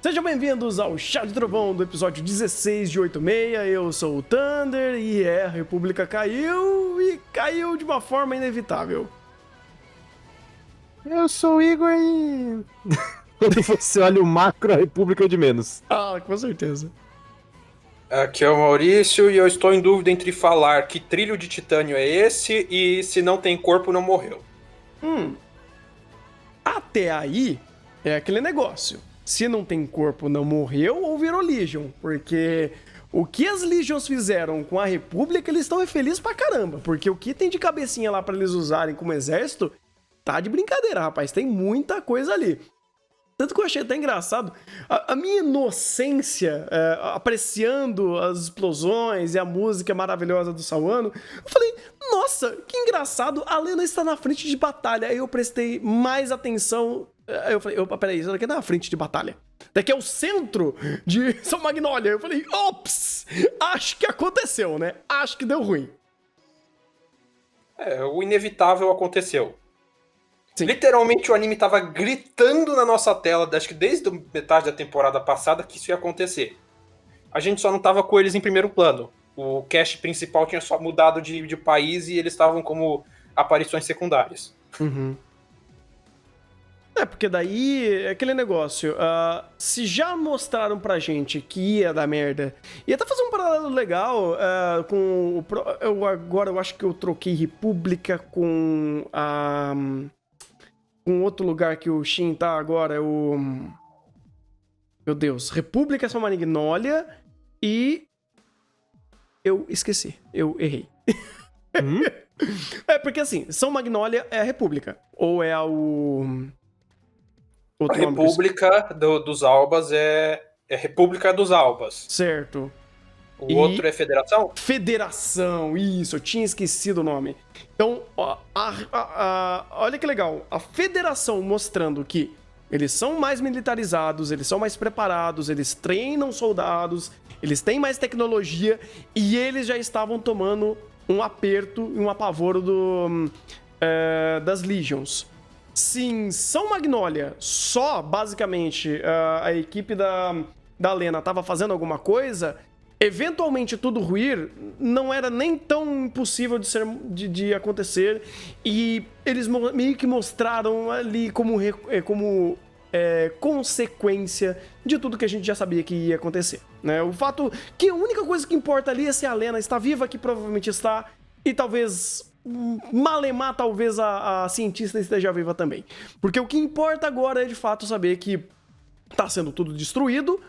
Sejam bem-vindos ao Chá de Trovão do episódio 16 de 86. Eu sou o Thunder e a República caiu e caiu de uma forma inevitável. Eu sou o Igor e... Quando você olha o macro, a República é o de menos. Ah, com certeza. Aqui é o Maurício e eu estou em dúvida entre falar que trilho de titânio é esse e se não tem corpo não morreu. Até aí é aquele negócio. Se não tem corpo, não morreu ou virou Legion. Porque o que as Legions fizeram com a República, eles estão felizes pra caramba. Porque o que tem de cabecinha lá pra eles usarem como exército, tá de brincadeira, rapaz. Tem muita coisa ali. Tanto que eu achei até engraçado. A minha inocência, apreciando as explosões e a música maravilhosa do Sawano, eu falei, nossa, que engraçado, a Lena está na frente de batalha. Aí eu prestei mais atenção. Aí eu falei, opa, peraí, isso daqui não é na frente de batalha. Daqui é o centro de São Magnólia. Eu falei, ops, acho que aconteceu, né? Acho que deu ruim. O inevitável aconteceu. Sim. Literalmente o anime tava gritando na nossa tela, acho que desde a metade da temporada passada, que isso ia acontecer. A gente só não tava com eles em primeiro plano. O cast principal tinha só mudado de país e eles estavam como aparições secundárias. Uhum. Porque daí é aquele negócio, se já mostraram pra gente que ia dar merda, e até fazer um paralelo legal com o... Agora eu acho que eu troquei República com com outro lugar que o Shin tá agora, é o... Meu Deus, República São Magnólia e... Eu esqueci, eu errei. Porque assim, São Magnólia é a República, ou é o... A República dos Albas é República dos Albas. Certo. O outro é Federação? Federação, isso, eu tinha esquecido o nome. Então, olha que legal. A Federação mostrando que eles são mais militarizados, eles são mais preparados, eles treinam soldados, eles têm mais tecnologia e eles já estavam tomando um aperto e um apavoro das Legions. Sim, São Magnólia, só basicamente a equipe da Lena estava fazendo alguma coisa, eventualmente tudo ruir não era nem tão impossível de acontecer e eles meio que mostraram ali como consequência de tudo que a gente já sabia que ia acontecer, né? O fato que a única coisa que importa ali é se a Lena está viva, que provavelmente está, e talvez... malemar, talvez a cientista esteja viva também. Porque o que importa agora é de fato saber que tá sendo tudo destruído,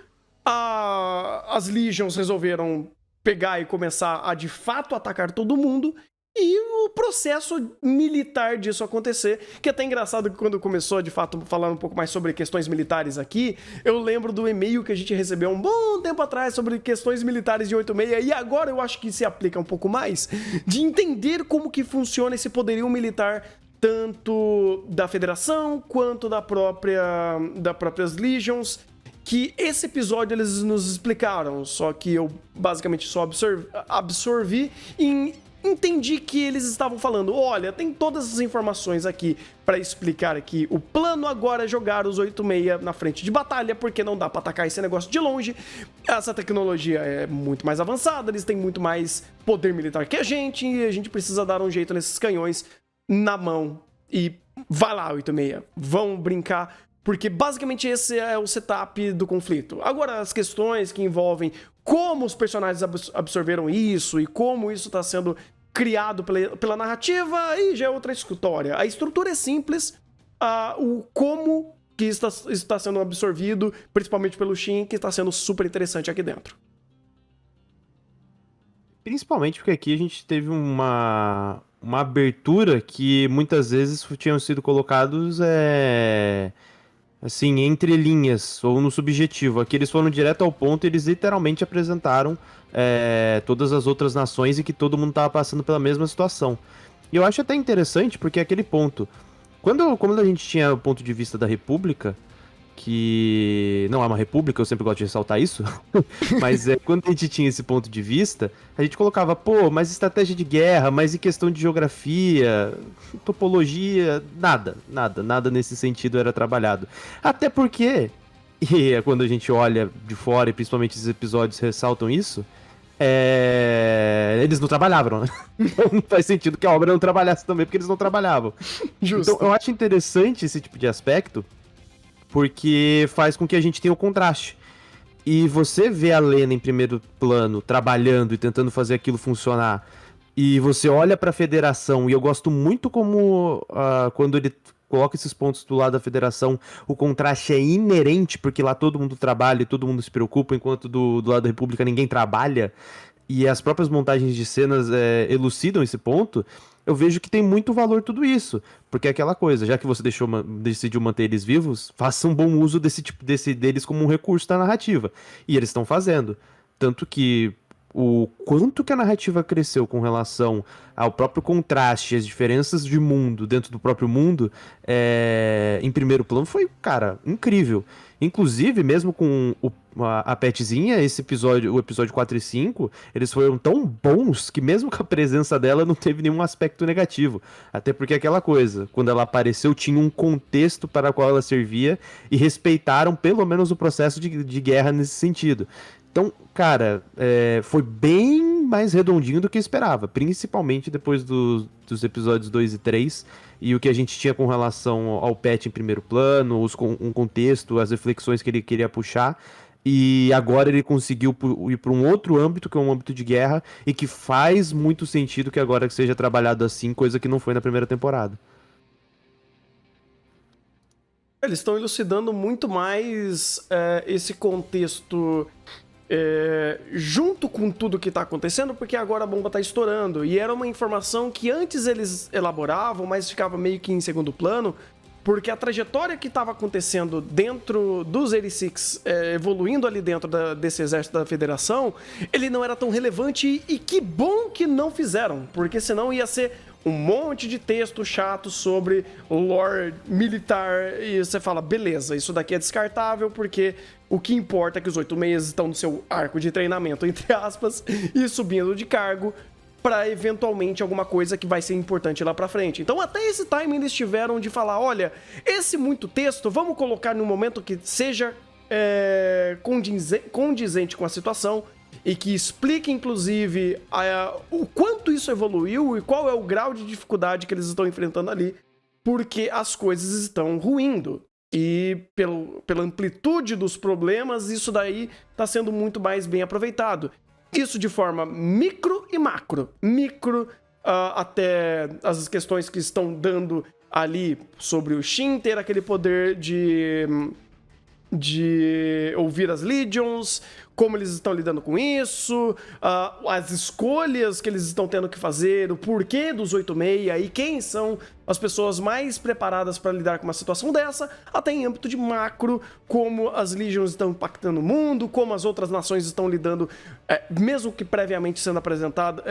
as Legions resolveram pegar e começar a de fato atacar todo mundo, e o processo militar disso acontecer, que é até engraçado que quando começou de fato falando um pouco mais sobre questões militares aqui, eu lembro do e-mail que a gente recebeu um bom tempo atrás sobre questões militares de 86, e agora eu acho que se aplica um pouco mais, de entender como que funciona esse poderio militar, tanto da Federação quanto das próprias Legions, que esse episódio eles nos explicaram, só que eu basicamente só absorvi e entendi que eles estavam falando, olha, tem todas as informações aqui pra explicar que o plano agora é jogar os 86 na frente de batalha, porque não dá pra atacar esse negócio de longe, essa tecnologia é muito mais avançada, eles têm muito mais poder militar que a gente, e a gente precisa dar um jeito nesses canhões na mão, e vai lá 86, vão brincar, porque basicamente esse é o setup do conflito. Agora, as questões que envolvem como os personagens absorveram isso e como isso está sendo criado pela narrativa, aí já é outra história. A estrutura é simples, o como que isso está sendo absorvido, principalmente pelo Shin, que está sendo super interessante aqui dentro. Principalmente porque aqui a gente teve uma abertura que muitas vezes tinham sido colocados assim, entre linhas, ou no subjetivo. Aqui eles foram direto ao ponto e eles literalmente apresentaram todas as outras nações e que todo mundo estava passando pela mesma situação. E eu acho até interessante, porque é aquele ponto. Quando a gente tinha o ponto de vista da República, que não é uma república, eu sempre gosto de ressaltar isso, mas quando a gente tinha esse ponto de vista, a gente colocava, pô, mas estratégia de guerra, mas e questão de geografia, topologia, nada nesse sentido era trabalhado. Até porque e quando a gente olha de fora, e principalmente esses episódios ressaltam isso, eles não trabalhavam, né? Então não faz sentido que a obra não trabalhasse também, porque eles não trabalhavam. Justo. Então eu acho interessante esse tipo de aspecto, porque faz com que a gente tenha o contraste. E você vê a Lena em primeiro plano, trabalhando e tentando fazer aquilo funcionar, e você olha pra Federação, e eu gosto muito como quando ele coloca esses pontos do lado da Federação, o contraste é inerente, porque lá todo mundo trabalha e todo mundo se preocupa, enquanto do lado da República ninguém trabalha, e as próprias montagens de cenas elucidam esse ponto. Eu vejo que tem muito valor tudo isso, porque é aquela coisa, já que você decidiu manter eles vivos, faça um bom uso deles como um recurso da narrativa, e eles estão fazendo, tanto que o quanto que a narrativa cresceu com relação ao próprio contraste, as diferenças de mundo dentro do próprio mundo, em primeiro plano foi, cara, incrível. Inclusive, mesmo com a Petzinha, o episódio 4 e 5, eles foram tão bons que mesmo com a presença dela não teve nenhum aspecto negativo. Até porque aquela coisa, quando ela apareceu, tinha um contexto para o qual ela servia e respeitaram pelo menos o processo de guerra nesse sentido. Então, cara, foi bem mais redondinho do que eu esperava, principalmente depois dos episódios 2 e 3, e o que a gente tinha com relação ao Pet em primeiro plano, um contexto, as reflexões que ele queria puxar, e agora ele conseguiu ir para um outro âmbito, que é um âmbito de guerra, e que faz muito sentido que agora seja trabalhado assim, coisa que não foi na primeira temporada. Eles estão elucidando muito mais esse contexto junto com tudo que tá acontecendo, porque agora a bomba tá estourando. E era uma informação que antes eles elaboravam, mas ficava meio que em segundo plano, porque a trajetória que estava acontecendo dentro dos 86, evoluindo ali dentro desse exército da Federação, ele não era tão relevante, e que bom que não fizeram, porque senão ia ser um monte de texto chato sobre lore militar, e você fala, beleza, isso daqui é descartável, porque o que importa é que os 86 estão no seu arco de treinamento, entre aspas, e subindo de cargo para eventualmente alguma coisa que vai ser importante lá pra frente. Então até esse timing eles tiveram de falar, olha, esse muito texto, vamos colocar num momento que seja condizente com a situação, e que explique, inclusive, o quanto isso evoluiu e qual é o grau de dificuldade que eles estão enfrentando ali, porque as coisas estão ruindo. E pela amplitude dos problemas, isso daí está sendo muito mais bem aproveitado. Isso de forma micro e macro. Micro, até as questões que estão dando ali sobre o Shin ter aquele poder de ouvir as Legions, como eles estão lidando com isso, as escolhas que eles estão tendo que fazer, o porquê dos 86 e quem são as pessoas mais preparadas para lidar com uma situação dessa, até em âmbito de macro, como as Legions estão impactando o mundo, como as outras nações estão lidando, mesmo que brevemente sendo apresentadas,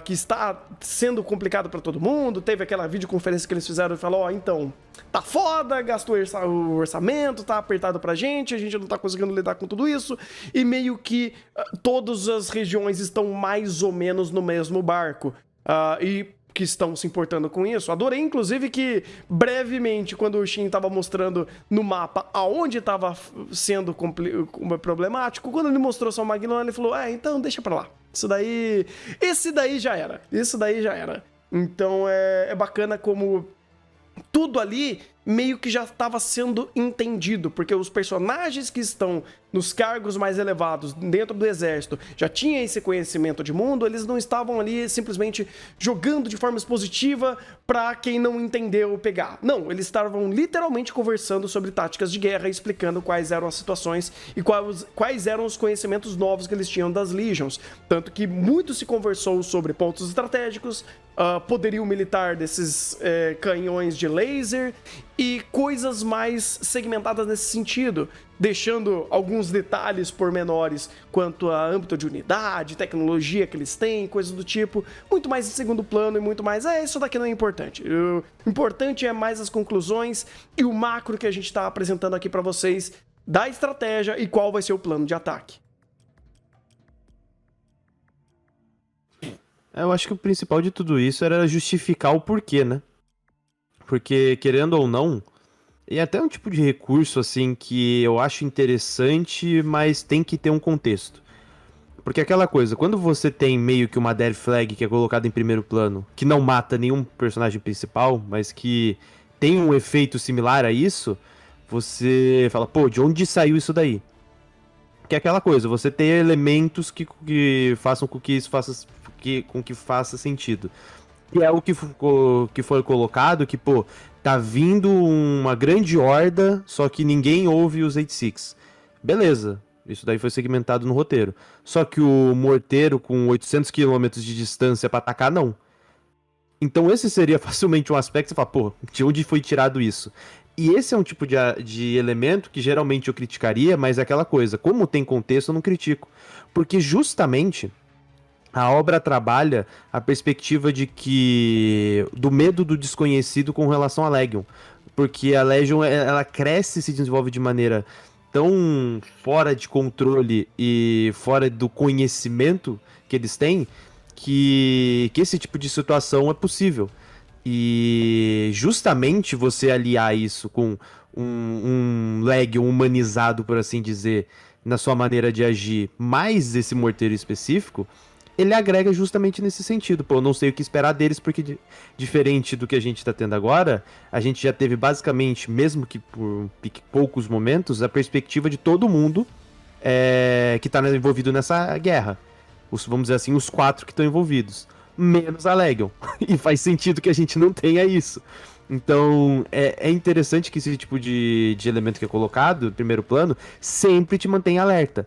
que está sendo complicado para todo mundo. Teve aquela videoconferência que eles fizeram e falou, então, tá foda, gastou o orçamento, tá apertado pra gente, a gente não tá conseguindo lidar com tudo isso, e meio que todas as regiões estão mais ou menos no mesmo barco, e que estão se importando com isso. Adorei, inclusive, que brevemente, quando o Shin tava mostrando no mapa aonde tava sendo problemático, quando ele mostrou São Magnum, ele falou, então deixa pra lá. Esse daí já era. Então é bacana como tudo ali meio que já estava sendo entendido, porque os personagens que estão nos cargos mais elevados dentro do exército já tinham esse conhecimento de mundo, eles não estavam ali simplesmente jogando de forma expositiva para quem não entendeu pegar. Não, eles estavam literalmente conversando sobre táticas de guerra, explicando quais eram as situações e quais eram os conhecimentos novos que eles tinham das Legions. Tanto que muito se conversou sobre pontos estratégicos, poderio militar desses canhões de laser e coisas mais segmentadas nesse sentido, deixando alguns detalhes pormenores quanto a âmbito de unidade, tecnologia que eles têm, coisas do tipo, muito mais em segundo plano e muito mais, isso daqui não é importante. O importante é mais as conclusões e o macro que a gente está apresentando aqui para vocês da estratégia e qual vai ser o plano de ataque. Eu acho que o principal de tudo isso era justificar o porquê, né? Porque, querendo ou não, E até um tipo de recurso, assim, que eu acho interessante, mas tem que ter um contexto. Porque aquela coisa, quando você tem meio que uma Death Flag que é colocada em primeiro plano, que não mata nenhum personagem principal, mas que tem um efeito similar a isso, você fala, pô, de onde saiu isso daí? Que é aquela coisa, você tem elementos que façam com que isso faça, com que faça sentido. Que é o que, que foi colocado, que, pô, tá vindo uma grande horda, só que ninguém ouve os 86. Beleza, isso daí foi segmentado no roteiro. Só que o morteiro com 800 quilômetros de distância pra atacar, não. Então esse seria facilmente um aspecto que você fala, pô, de onde foi tirado isso? E esse é um tipo de elemento que geralmente eu criticaria, mas é aquela coisa, como tem contexto, eu não critico. Porque justamente a obra trabalha a perspectiva de que do medo do desconhecido com relação a Legion, porque a Legion ela cresce e se desenvolve de maneira tão fora de controle e fora do conhecimento que eles têm que esse tipo de situação é possível. E justamente você aliar isso com um Legion humanizado, por assim dizer, na sua maneira de agir, mais esse morteiro específico, ele agrega justamente nesse sentido. Pô, eu não sei o que esperar deles, porque diferente do que a gente tá tendo agora, a gente já teve basicamente, mesmo que por poucos momentos, a perspectiva de todo mundo que tá envolvido nessa guerra. Vamos dizer assim, os 4 que estão envolvidos. Menos a Legion. E faz sentido que a gente não tenha isso. Então, é interessante que esse tipo de elemento que é colocado, primeiro plano, sempre te mantém alerta.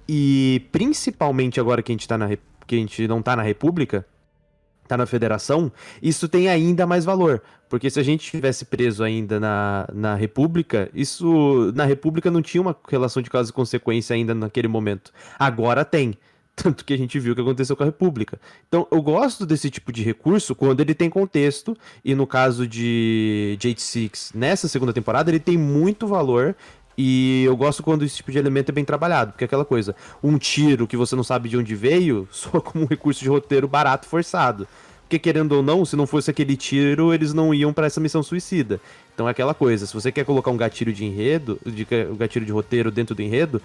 E principalmente agora que a gente tá que a gente não tá na República, tá na Federação, isso tem ainda mais valor. Porque se a gente tivesse preso ainda na República, isso na República não tinha uma relação de causa e consequência ainda naquele momento. Agora tem. Tanto que a gente viu o que aconteceu com a República. Então, eu gosto desse tipo de recurso quando ele tem contexto, e no caso de Jade Six, nessa segunda temporada, ele tem muito valor, e eu gosto quando esse tipo de elemento é bem trabalhado, porque é aquela coisa, um tiro que você não sabe de onde veio, soa como um recurso de roteiro barato forçado. Porque, querendo ou não, se não fosse aquele tiro, eles não iam para essa missão suicida. Então é aquela coisa, se você quer colocar um gatilho de enredo, um gatilho de roteiro dentro do enredo,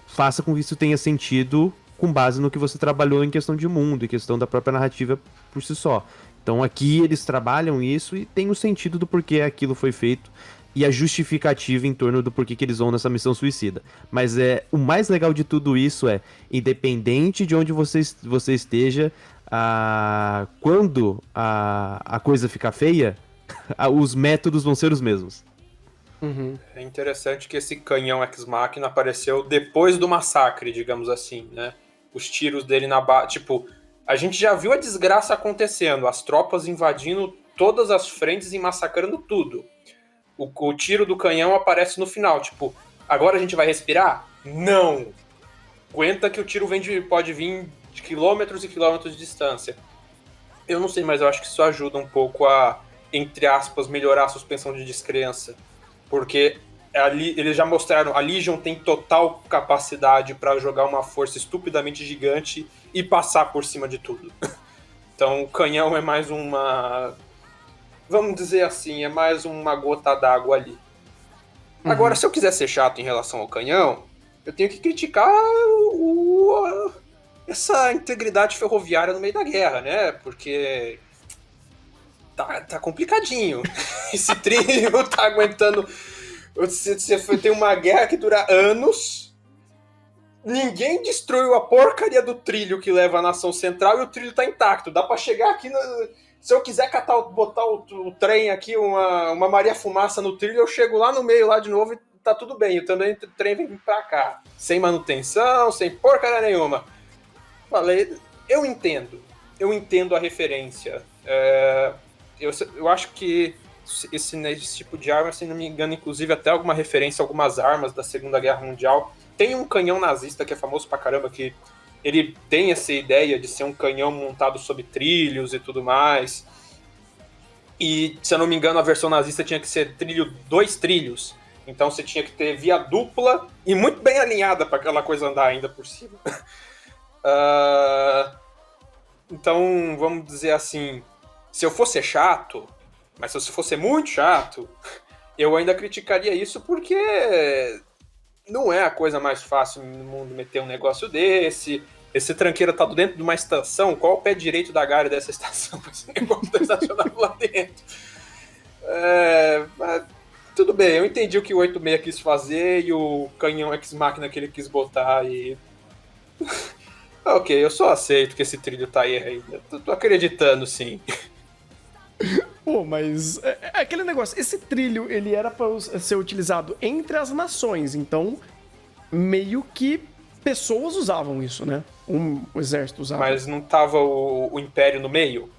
faça com que isso tenha sentido com base no que você trabalhou em questão de mundo, em questão da própria narrativa por si só. Então aqui eles trabalham isso e tem o sentido do porquê aquilo foi feito e a justificativa em torno do porquê que eles vão nessa missão suicida. Mas o mais legal de tudo isso independente de onde você esteja, quando a coisa ficar feia, os métodos vão ser os mesmos. Uhum. É interessante que esse canhão Ex-Machina apareceu depois do massacre, digamos assim, né? Os tiros dele na base. Tipo, a gente já viu a desgraça acontecendo, as tropas invadindo todas as frentes e massacrando tudo. O tiro do canhão aparece no final, tipo, agora a gente vai respirar? Não! Aguenta que o tiro pode vir de quilômetros e quilômetros de distância. Eu não sei, mas eu acho que isso ajuda um pouco a, entre aspas, melhorar a suspensão de descrença. Porque ali, eles já mostraram, a Legion tem total capacidade para jogar uma força estupidamente gigante e passar por cima de tudo. Então o canhão é mais uma... Vamos dizer assim, é mais uma gota d'água ali. Agora, se eu quiser ser chato em relação ao canhão, eu tenho que criticar essa integridade ferroviária no meio da guerra, né? Porque tá complicadinho. Esse trilho tá aguentando... Você tem uma guerra que dura anos, ninguém destruiu a porcaria do trilho que leva a nação central e o trilho tá intacto. Dá pra chegar aqui... Se eu quiser botar o trem aqui, uma Maria Fumaça no trilho, eu chego lá no meio, lá de novo, e tá tudo bem. O trem vem pra cá. Sem manutenção, sem porcaria nenhuma. Falei, eu entendo a referência. Eu acho que esse tipo de arma, se não me engano, inclusive até alguma referência a algumas armas da Segunda Guerra Mundial. Tem um canhão nazista que é famoso pra caramba, que ele tem essa ideia de ser um canhão montado sob trilhos e tudo mais. E, se eu não me engano, a versão nazista tinha que ser 2 trilhos. Então você tinha que ter via dupla e muito bem alinhada para aquela coisa andar ainda por cima. Então, vamos dizer assim, se eu fosse chato, mas se eu fosse muito chato, eu ainda criticaria isso porque não é a coisa mais fácil no mundo meter um negócio desse. Esse tranqueiro tá dentro de uma estação, qual o pé direito da galha dessa estação pra esse negócio tá estacionado lá dentro? Mas tudo bem, eu entendi o que o 86 quis fazer e o canhão Ex-Machina que ele quis botar e... ok, eu só aceito que esse trilho tá aí ainda. Tô acreditando, sim. Pô, mas é aquele negócio, esse trilho, ele era pra ser utilizado entre as nações, então meio que pessoas usavam isso, né? O exército usava. Mas não tava o Império no meio?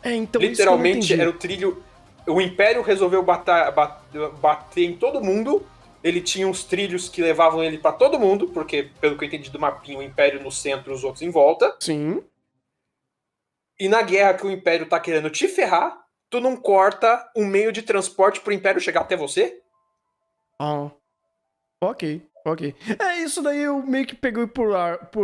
Então literalmente isso que eu não era o trilho... O Império resolveu bater em todo mundo. Ele tinha uns trilhos que levavam ele pra todo mundo, porque, pelo que eu entendi do mapinha, o Império no centro e os outros em volta. Sim. E na guerra que o Império tá querendo te ferrar, tu não corta um meio de transporte pro Império chegar até você? Ah. Ok. Isso daí eu meio que peguei por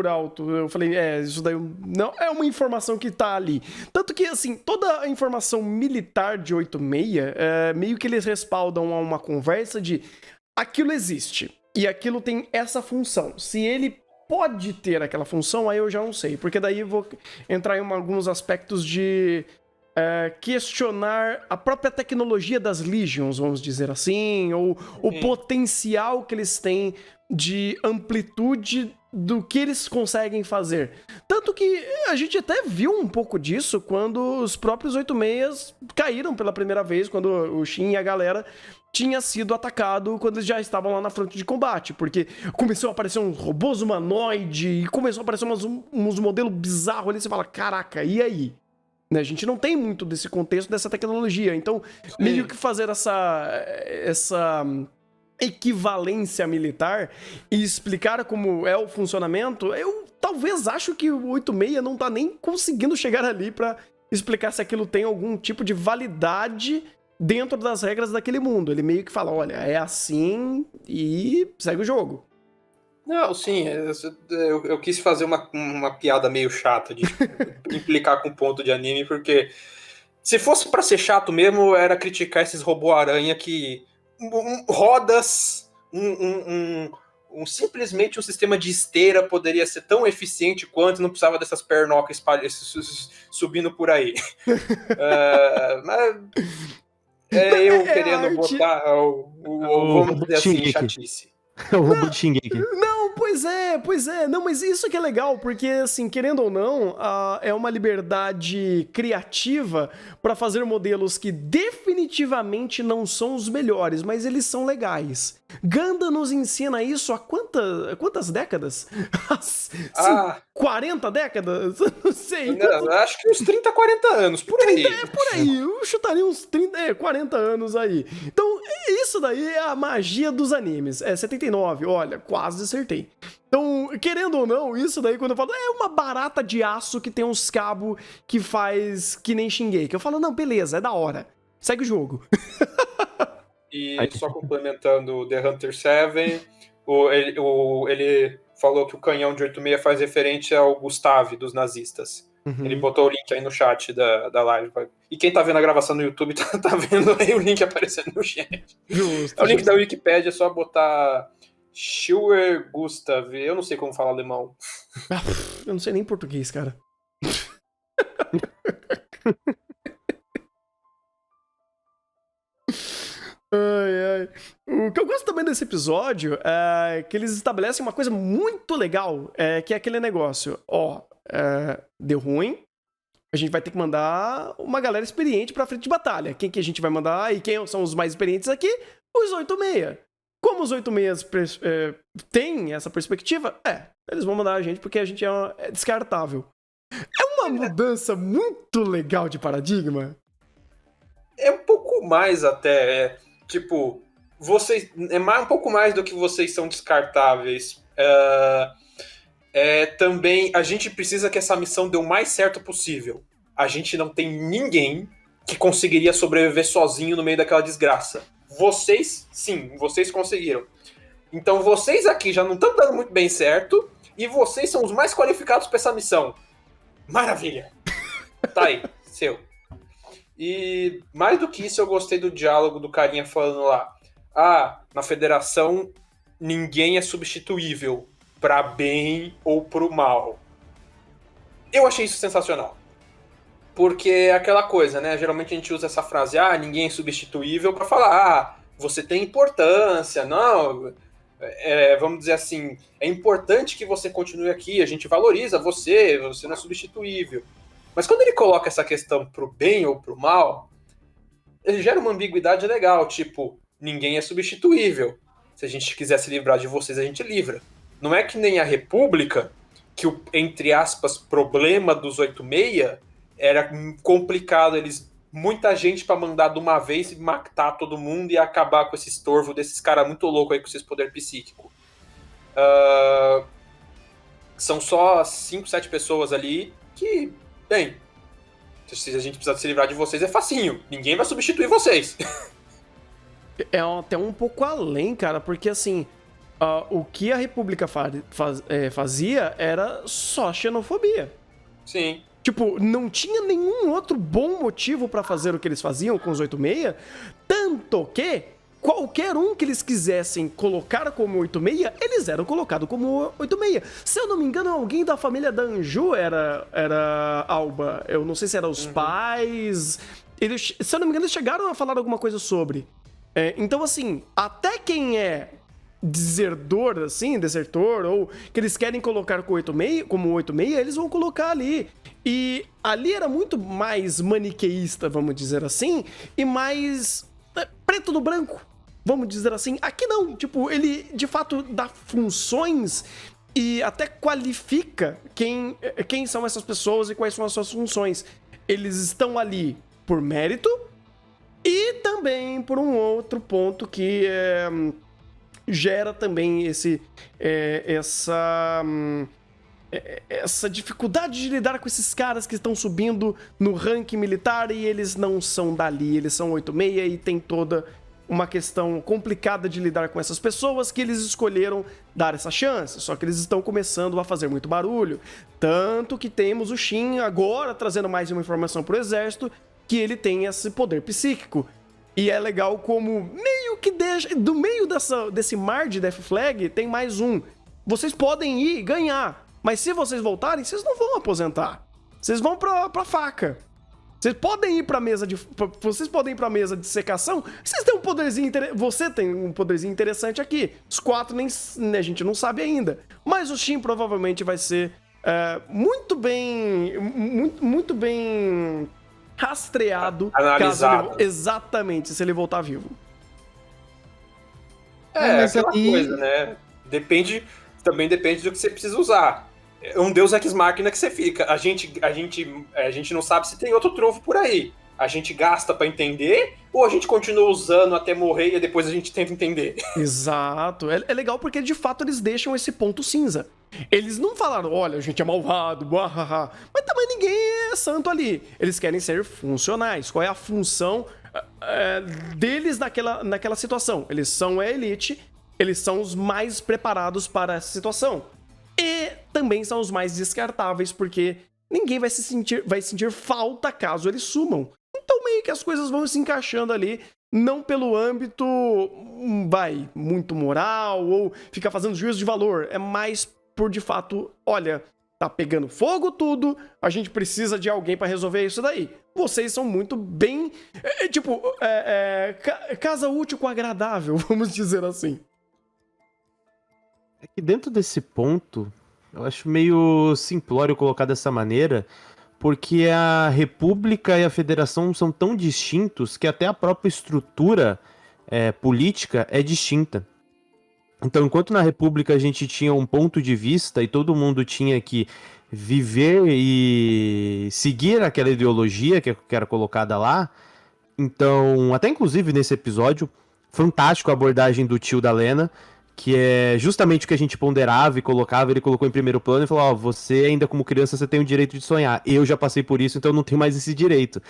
alto. Eu falei, isso daí não é uma informação que tá ali. Tanto que, assim, toda a informação militar de 86, meio que eles respaldam a uma conversa de aquilo existe e aquilo tem essa função. Se ele pode ter aquela função, aí eu já não sei. Porque daí eu vou entrar em alguns aspectos de questionar a própria tecnologia das Legions, vamos dizer assim, ou o potencial que eles têm de amplitude do que eles conseguem fazer. Tanto que a gente até viu um pouco disso quando os próprios 86 caíram pela primeira vez, quando o Shin e a galera tinha sido atacado quando eles já estavam lá na frente de combate, porque começou a aparecer uns robôs humanoide e começou a aparecer uns modelos bizarros ali, você fala, caraca, e aí? Né? A gente não tem muito desse contexto, dessa tecnologia. Então, meio que fazer essa equivalência militar e explicar como é o funcionamento, eu talvez acho que o 86 não tá nem conseguindo chegar ali pra explicar se aquilo tem algum tipo de validade dentro das regras daquele mundo. Ele meio que fala, olha, é assim e segue o jogo. Não, sim, eu quis fazer uma piada meio chata de implicar com ponto de anime, porque se fosse pra ser chato mesmo, era criticar esses robô-aranha que rodas, simplesmente um sistema de esteira poderia ser tão eficiente quanto, não precisava dessas pernocas subindo por aí. Mas eu querendo botar vamos dizer assim, chatice. O robô de Shingeki. Não, pois é. Não, mas isso que é legal, porque, assim, querendo ou não, é uma liberdade criativa pra fazer modelos que definitivamente não são os melhores, mas eles são legais. Gundam nos ensina isso há quantas décadas? 40 décadas? Não sei. Acho que uns 30, 40 anos, por aí. Por aí. Eu chutaria uns 40 anos aí. Então, isso daí é a magia dos animes. 79, olha, quase acertei. Então, querendo ou não, isso daí, quando eu falo, é uma barata de aço que tem uns cabos que faz que nem Shingeki. Eu falo, não, beleza, é da hora. Segue o jogo. E só complementando o The Hunter 7, ele falou que o canhão de 86 faz referência ao Gustave dos nazistas. Uhum. Ele botou o link aí no chat da live. E quem tá vendo a gravação no YouTube tá vendo aí o link aparecendo no chat. Justo. É o link da Wikipedia, é só botar Schauer Gustav. Eu não sei como falar alemão. Eu não sei nem português, cara. Ai. O que eu gosto também desse episódio é que eles estabelecem uma coisa muito legal, que é aquele negócio, deu ruim, a gente vai ter que mandar uma galera experiente pra frente de batalha. Quem que a gente vai mandar e quem são os mais experientes aqui? Os 86. Como os 86 têm essa perspectiva, eles vão mandar a gente porque a gente é descartável. É uma mudança muito legal de paradigma. É um pouco mais até, tipo, vocês um pouco mais do que vocês são descartáveis. Também a gente precisa que essa missão dê o mais certo possível. A gente não tem ninguém que conseguiria sobreviver sozinho no meio daquela desgraça. Vocês, sim, vocês conseguiram. Então vocês aqui já não estão dando muito bem certo e vocês são os mais qualificados para essa missão. Maravilha! Tá aí, seu. E mais do que isso, eu gostei do diálogo do carinha falando lá. na federação ninguém é substituível para bem ou para o mal. Eu achei isso sensacional. Porque é aquela coisa, né? Geralmente a gente usa essa frase, ninguém é substituível, para falar, você tem importância, não, vamos dizer assim, é importante que você continue aqui, a gente valoriza você não é substituível. Mas quando ele coloca essa questão pro bem ou pro mal, ele gera uma ambiguidade legal, tipo, ninguém é substituível. Se a gente quiser se livrar de vocês, a gente livra. Não é que nem a República, que o, entre aspas, problema dos 86 era complicado, muita gente para mandar de uma vez e matar todo mundo e acabar com esse estorvo desses caras muito loucos aí com esses poder psíquico. São só 5, 7 pessoas ali que, bem, se a gente precisar se livrar de vocês é facinho, ninguém vai substituir vocês. É até um pouco além, cara, porque assim, o que a República fazia era só xenofobia. Sim. Tipo, não tinha nenhum outro bom motivo pra fazer o que eles faziam com os 86, tanto que qualquer um que eles quisessem colocar como 86, eles eram colocados como 86. Se eu não me engano, alguém da família da Anju era Alba. Eu não sei se eram os pais. Eles, se eu não me engano, eles chegaram a falar alguma coisa sobre. Então, assim, até quem é desertor, ou que eles querem colocar como 86, eles vão colocar ali. E ali era muito mais maniqueísta, vamos dizer assim, e mais preto no branco, vamos dizer assim. Aqui não, tipo, ele de fato dá funções e até qualifica quem são essas pessoas e quais são as suas funções. Eles estão ali por mérito e também por um outro ponto que gera também essa dificuldade de lidar com esses caras que estão subindo no ranking militar e eles não são dali, eles são 86 e tem toda uma questão complicada de lidar com essas pessoas que eles escolheram dar essa chance, só que eles estão começando a fazer muito barulho, tanto que temos o Shin agora trazendo mais uma informação pro exército que ele tem esse poder psíquico. E é legal como meio que deixa... Do meio desse mar de Death Flag, tem mais um. Vocês podem ir e ganhar. Mas se vocês voltarem, vocês não vão aposentar. Vocês vão pra faca. Vocês podem ir pra mesa de... Vocês podem ir pra mesa de secação. Vocês têm um poderzinho... Você tem um poderzinho interessante aqui. Os 4 a gente não sabe ainda. Mas o Shin provavelmente vai ser muito bem... Muito bem... rastreado, analisado. Exatamente, se ele voltar vivo. Mas aquela aí... coisa, né? Também depende do que você precisa usar. É um Deus Ex Machina que você fica. A gente não sabe se tem outro trunfo por aí. A gente gasta pra entender ou a gente continua usando até morrer e depois a gente tenta entender? Exato. É legal porque, de fato, eles deixam esse ponto cinza. Eles não falaram, olha, a gente é malvado, buahaha. Mas também ninguém é santo ali. Eles querem ser funcionais. Qual é a função deles naquela situação? Eles são a elite, eles são os mais preparados para essa situação. E também são os mais descartáveis, porque ninguém vai sentir falta caso eles sumam. Então meio que as coisas vão se encaixando ali, não pelo âmbito, muito moral, ou ficar fazendo juízo de valor. É mais por, de fato, olha, tá pegando fogo tudo, a gente precisa de alguém pra resolver isso daí. Vocês são muito bem, casa útil com agradável, vamos dizer assim. É que dentro desse ponto, eu acho meio simplório colocar dessa maneira, porque a República e a Federação são tão distintos que até a própria estrutura política é distinta. Então, enquanto na República a gente tinha um ponto de vista e todo mundo tinha que viver e seguir aquela ideologia que era colocada lá, então, até inclusive nesse episódio, fantástico a abordagem do tio da Lena, que é justamente o que a gente ponderava e colocava, ele colocou em primeiro plano e falou, você ainda como criança, você tem o direito de sonhar. Eu já passei por isso, então eu não tenho mais esse direito.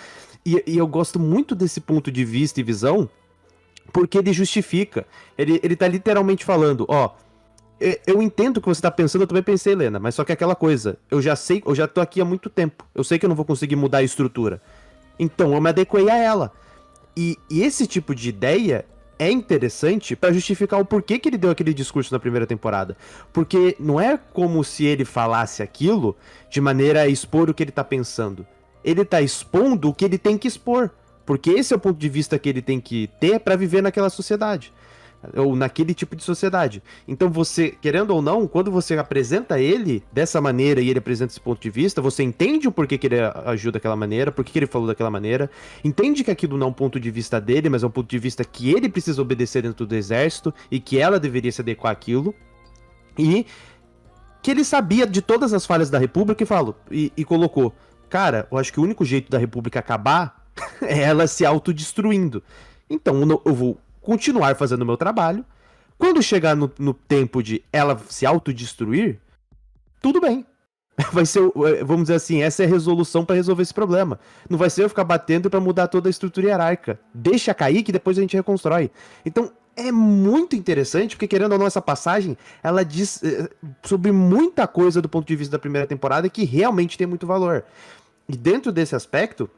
E eu gosto muito desse ponto de vista e visão, porque ele justifica. Ele tá literalmente falando, eu entendo o que você tá pensando, eu também pensei, Helena, mas só que aquela coisa, eu já tô aqui há muito tempo, eu sei que eu não vou conseguir mudar a estrutura. Então eu me adequei a ela. E esse tipo de ideia é interessante pra justificar o porquê que ele deu aquele discurso na primeira temporada. Porque não é como se ele falasse aquilo de maneira a expor o que ele tá pensando. Ele tá expondo o que ele tem que expor. Porque esse é o ponto de vista que ele tem que ter pra viver naquela sociedade. Ou naquele tipo de sociedade. Então você, querendo ou não, quando você apresenta ele dessa maneira e ele apresenta esse ponto de vista, você entende o porquê que ele agiu daquela maneira, porquê que ele falou daquela maneira, entende que aquilo não é um ponto de vista dele, mas é um ponto de vista que ele precisa obedecer dentro do exército e que ela deveria se adequar àquilo. E que ele sabia de todas as falhas da República e colocou, cara, eu acho que o único jeito da República acabar é ela se autodestruindo. Então eu vou continuar fazendo o meu trabalho. Quando chegar no tempo de ela se autodestruir, tudo bem. Vai ser, vamos dizer assim, essa é a resolução pra resolver esse problema. Não vai ser eu ficar batendo pra mudar toda a estrutura hierárquica. Deixa cair que depois a gente reconstrói. Então, é muito interessante, porque querendo ou não, essa passagem, ela diz sobre muita coisa do ponto de vista da primeira temporada que realmente tem muito valor. E dentro desse aspecto,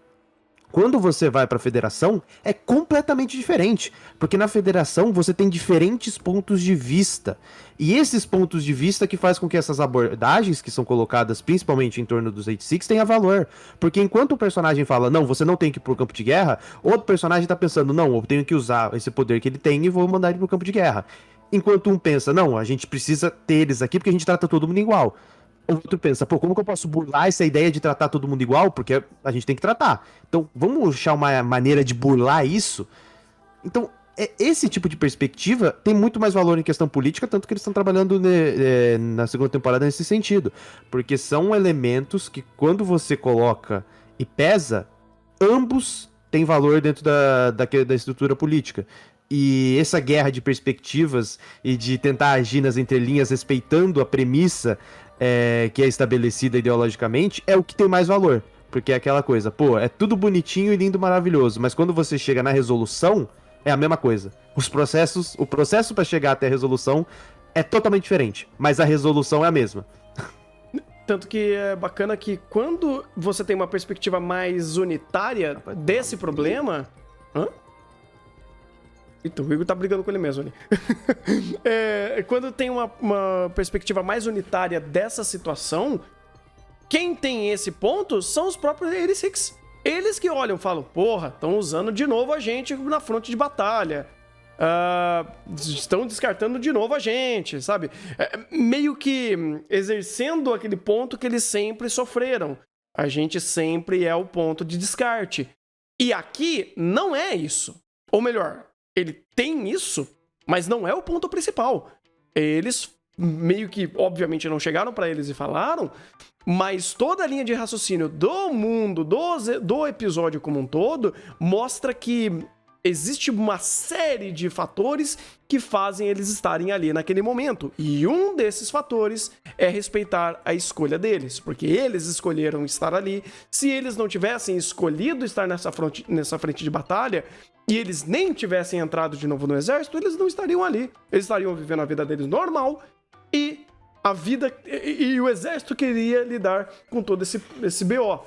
quando você vai pra federação, é completamente diferente, porque na federação você tem diferentes pontos de vista, e esses pontos de vista que faz com que essas abordagens que são colocadas principalmente em torno dos 86 tenha valor, porque enquanto o personagem fala, não, você não tem que ir pro campo de guerra, outro personagem tá pensando, não, eu tenho que usar esse poder que ele tem e vou mandar ele pro campo de guerra. Enquanto um pensa, não, a gente precisa ter eles aqui porque a gente trata todo mundo igual. O outro pensa, pô, como que eu posso burlar essa ideia de tratar todo mundo igual? Porque a gente tem que tratar. Então, vamos achar uma maneira de burlar isso? Então, esse tipo de perspectiva tem muito mais valor em questão política, tanto que eles estão trabalhando na segunda temporada nesse sentido. Porque são elementos que, quando você coloca e pesa, ambos têm valor dentro da estrutura política. E essa guerra de perspectivas e de tentar agir nas entrelinhas respeitando a premissa que é estabelecida ideologicamente, é o que tem mais valor. Porque é aquela coisa, pô, é tudo bonitinho e lindo, maravilhoso, mas quando você chega na resolução, é a mesma coisa. O processo para chegar até a resolução é totalmente diferente, mas a resolução é a mesma. Tanto que é bacana que quando você tem uma perspectiva mais unitária desse problema... Hã? Então, o Igor tá brigando com ele mesmo ali. Quando tem uma perspectiva mais unitária dessa situação, quem tem esse ponto são os próprios 86. Eles que olham e falam, porra, estão usando de novo a gente na fronte de batalha. Estão descartando de novo a gente, sabe? Meio que exercendo aquele ponto que eles sempre sofreram. A gente sempre é o ponto de descarte. E aqui não é isso. Ou melhor... Ele tem isso, mas não é o ponto principal. Eles meio que, obviamente, não chegaram pra eles e falaram, mas toda a linha de raciocínio do mundo, do episódio como um todo, mostra que existe uma série de fatores que fazem eles estarem ali naquele momento. E um desses fatores é respeitar a escolha deles, porque eles escolheram estar ali. Se eles não tivessem escolhido estar nessa frente de batalha, e eles nem tivessem entrado de novo no exército, eles não estariam ali. Eles estariam vivendo a vida deles normal e e o exército queria lidar com todo esse BO.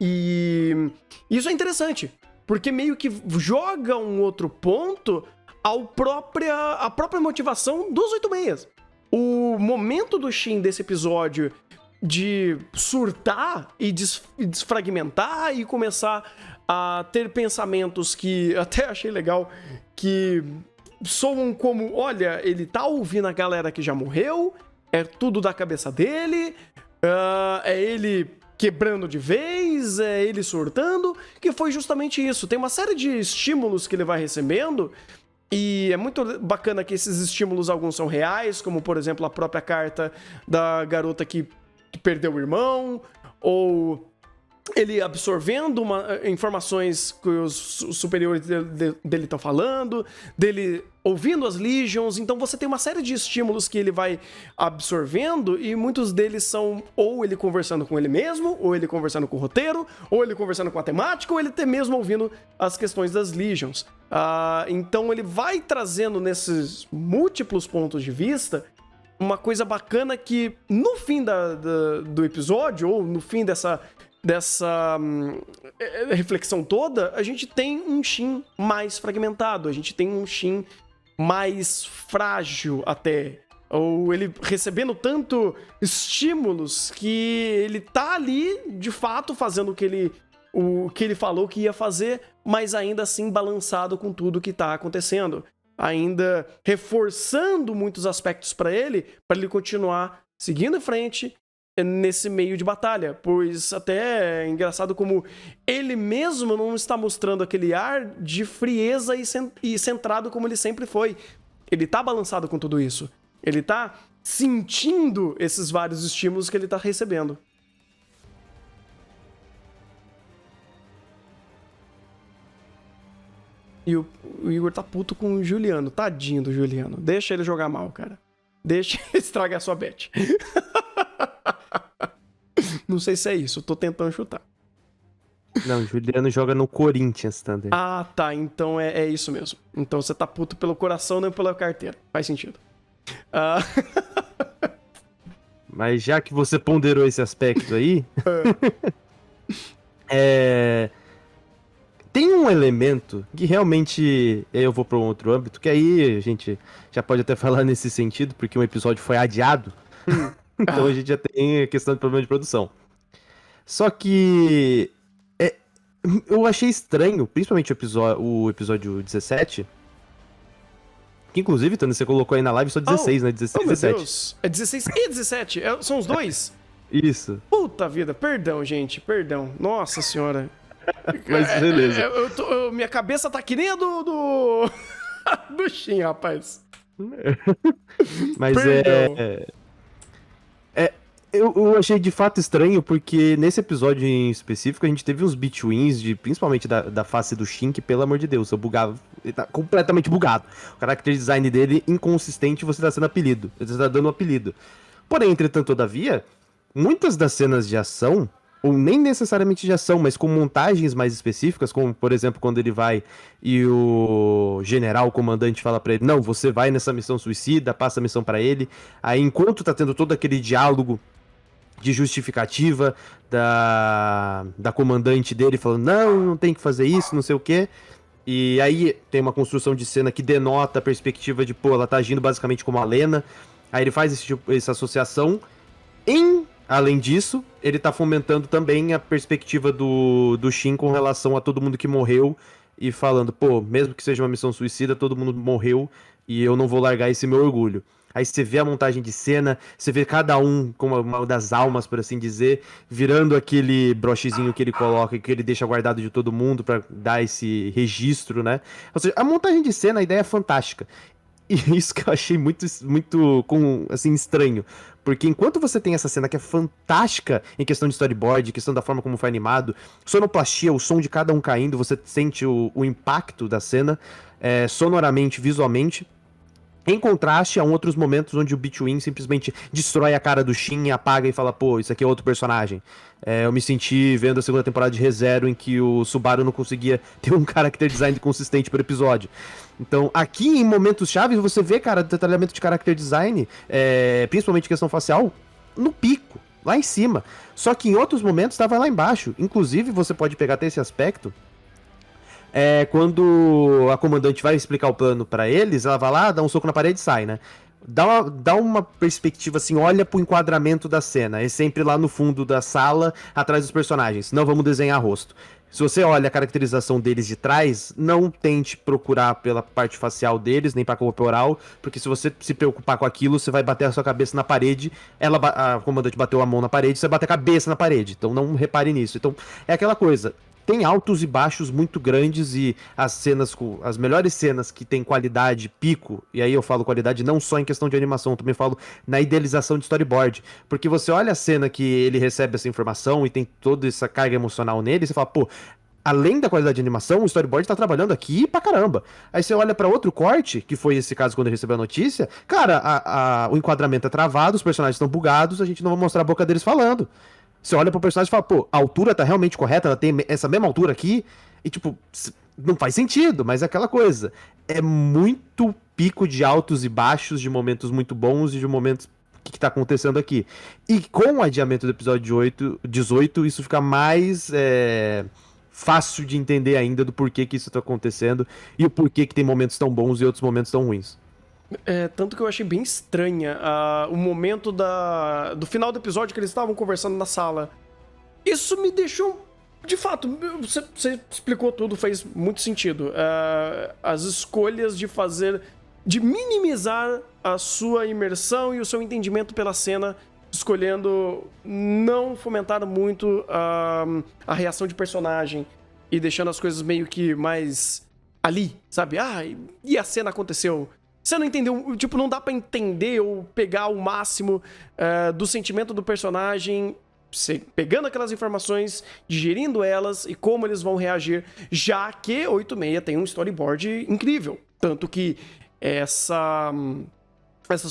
E isso é interessante, porque meio que joga um outro ponto à própria motivação dos 86. O momento do Shin desse episódio de surtar e desfragmentar e começar a ter pensamentos que até achei legal, que soam como, olha, ele tá ouvindo a galera que já morreu, é tudo da cabeça dele, é ele quebrando de vez, é ele surtando, que foi justamente isso. Tem uma série de estímulos que ele vai recebendo, e é muito bacana que esses estímulos, alguns são reais, como, por exemplo, a própria carta da garota que perdeu o irmão, ou ele absorvendo informações que os superiores dele estão falando, dele ouvindo as Legions. Então você tem uma série de estímulos que ele vai absorvendo, e muitos deles são ou ele conversando com ele mesmo, ou ele conversando com o roteiro, ou ele conversando com a temática, ou ele até mesmo ouvindo as questões das Legions. Então ele vai trazendo nesses múltiplos pontos de vista uma coisa bacana que no fim do episódio, ou no fim reflexão toda, a gente tem um Shin mais fragmentado, a gente tem um Shin mais frágil até. Ou ele recebendo tanto estímulos que ele tá ali, de fato, fazendo o que ele falou que ia fazer, mas ainda assim balançado com tudo que tá acontecendo. Ainda reforçando muitos aspectos para ele continuar seguindo em frente nesse meio de batalha. Pois até é engraçado como ele mesmo não está mostrando aquele ar de frieza e centrado como ele sempre foi. Ele tá balançado com tudo isso. Ele tá sentindo esses vários estímulos que ele tá recebendo. E o Igor tá puto com o Juliano. Tadinho do Juliano. Deixa ele jogar mal, cara. Deixa ele estragar sua bet. Não sei se é isso. Eu tô tentando chutar. Não, o Juliano joga no Corinthians, Thunder. Ah, tá. Então é isso mesmo. Então você tá puto pelo coração, não pela carteira. Faz sentido. Mas já que você ponderou esse aspecto aí... Tem um elemento que realmente eu vou para um outro âmbito, que aí a gente já pode até falar nesse sentido, porque um episódio foi adiado. Então a gente já tem a questão de problema de produção. Só que eu achei estranho, principalmente o episódio 17, que inclusive, Tânia, você colocou aí na live só 16, né? 16 e 17. Deus. É 16 e 17? São os dois? Isso. Puta vida, perdão, gente, perdão. Nossa senhora. Mas beleza. Minha cabeça tá que nem a do Shin, rapaz. Mas Perdão. Eu achei de fato estranho, porque nesse episódio em específico a gente teve uns betweens, principalmente da face do Shin, que, pelo amor de Deus, eu bugava. Ele tá completamente bugado. O character design dele inconsistente, você tá sendo apelido. Você tá dando um apelido. Porém, entretanto, todavia, muitas das cenas de ação, ou nem necessariamente de ação, mas com montagens mais específicas, como, por exemplo, quando ele vai e o general, o comandante, fala pra ele, não, você vai nessa missão suicida, passa a missão pra ele. Aí, enquanto tá tendo todo aquele diálogo de justificativa da comandante dele, falando, não tem que fazer isso, não sei o quê. E aí tem uma construção de cena que denota a perspectiva de, pô, ela tá agindo basicamente como a Lena. Aí ele faz essa associação. Além disso, ele tá fomentando também a perspectiva do Shin com relação a todo mundo que morreu e falando, pô, mesmo que seja uma missão suicida, todo mundo morreu e eu não vou largar esse meu orgulho. Aí você vê a montagem de cena, você vê cada um com uma das almas, por assim dizer, virando aquele brochezinho que ele coloca e que ele deixa guardado de todo mundo pra dar esse registro, né? Ou seja, a montagem de cena, a ideia é fantástica. E isso que eu achei muito assim, estranho. Porque enquanto você tem essa cena que é fantástica em questão de storyboard, em questão da forma como foi animado, sonoplastia, o som de cada um caindo, você sente o impacto da cena, sonoramente, visualmente. Em contraste a outros momentos onde o Between simplesmente destrói a cara do Shin, apaga e fala, pô, isso aqui é outro personagem. Eu me senti vendo a segunda temporada de ReZero, em que o Subaru não conseguia ter um character design consistente por episódio. Então, aqui em momentos chaves, você vê, cara, detalhamento de character design, principalmente questão facial, no pico, lá em cima. Só que em outros momentos estava lá embaixo. Inclusive, você pode pegar até esse aspecto. Quando a comandante vai explicar o plano pra eles, ela vai lá, dá um soco na parede e sai, né? Dá uma perspectiva assim, olha pro enquadramento da cena. É sempre lá no fundo da sala, atrás dos personagens. Não vamos desenhar rosto. Se você olha a caracterização deles de trás, não tente procurar pela parte facial deles, nem pra corporal, porque se você se preocupar com aquilo, você vai bater a sua cabeça na parede. A comandante bateu a mão na parede, você vai bater a cabeça na parede. Então não repare nisso. Então é aquela coisa. Tem altos e baixos muito grandes e as melhores cenas que tem qualidade, pico, e aí eu falo qualidade não só em questão de animação, também falo na idealização de storyboard, porque você olha a cena que ele recebe essa informação e tem toda essa carga emocional nele, e você fala, pô, além da qualidade de animação, o storyboard tá trabalhando aqui pra caramba. Aí você olha pra outro corte, que foi esse caso quando ele recebeu a notícia, cara, o enquadramento é travado, os personagens estão bugados, a gente não vai mostrar a boca deles falando. Você olha pro personagem e fala, pô, a altura tá realmente correta, ela tem essa mesma altura aqui, e tipo, não faz sentido, mas é aquela coisa. É muito pico de altos e baixos, de momentos muito bons e de momentos que tá acontecendo aqui. E com o adiamento do episódio 18, isso fica mais fácil de entender ainda do porquê que isso tá acontecendo e o porquê que tem momentos tão bons e outros momentos tão ruins. Tanto que eu achei bem estranha o momento do final do episódio que eles estavam conversando na sala. Isso me deixou... De fato, você explicou tudo, faz muito sentido. As escolhas de minimizar a sua imersão e o seu entendimento pela cena, escolhendo não fomentar muito a reação de personagem e deixando as coisas meio que mais ali, sabe? E a cena aconteceu. Você não entendeu, tipo, não dá pra entender ou pegar o máximo do sentimento do personagem, pegando aquelas informações, digerindo elas e como eles vão reagir, já que 86 tem um storyboard incrível. Tanto que essas